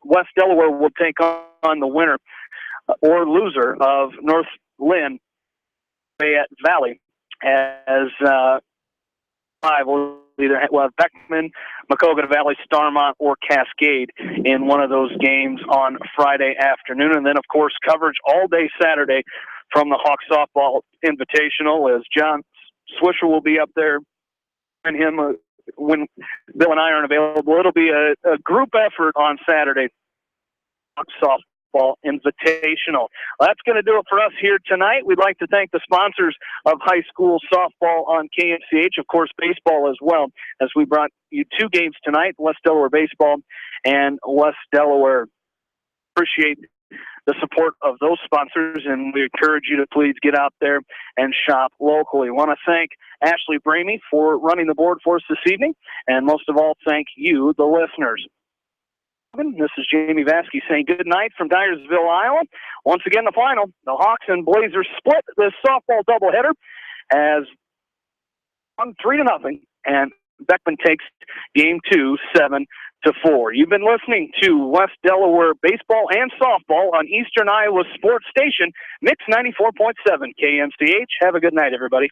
West Delaware will take on the winner or loser of North Lynn Fayette Valley as 5 will either have Beckman, Macoga Valley, Starmont, or Cascade in one of those games on Friday afternoon. And then, of course, coverage all day Saturday from the Hawk Softball Invitational as John Swisher will be up there and him when Bill and I aren't available. It'll be a group effort on Saturday. Softball Invitational. Well, that's going to do it for us here tonight. We'd like to thank the sponsors of high school softball on KMCH, of course, baseball as well, as we brought you 2 games tonight, West Delaware baseball and West Delaware. Appreciate the support of those sponsors, and we encourage you to please get out there and shop locally. I want to thank Ashley Bramey for running the board for us this evening, and most of all, thank you, the listeners. This is Jamie Vasky saying good night from Dyersville, Iowa. Once again, the final, the Hawks and Blazers split this softball doubleheader as 3-0, and Beckman takes game 2, 7-4. You've been listening to West Delaware baseball and softball on Eastern Iowa Sports Station, Mix 94.7 KMCH. Have a good night, everybody.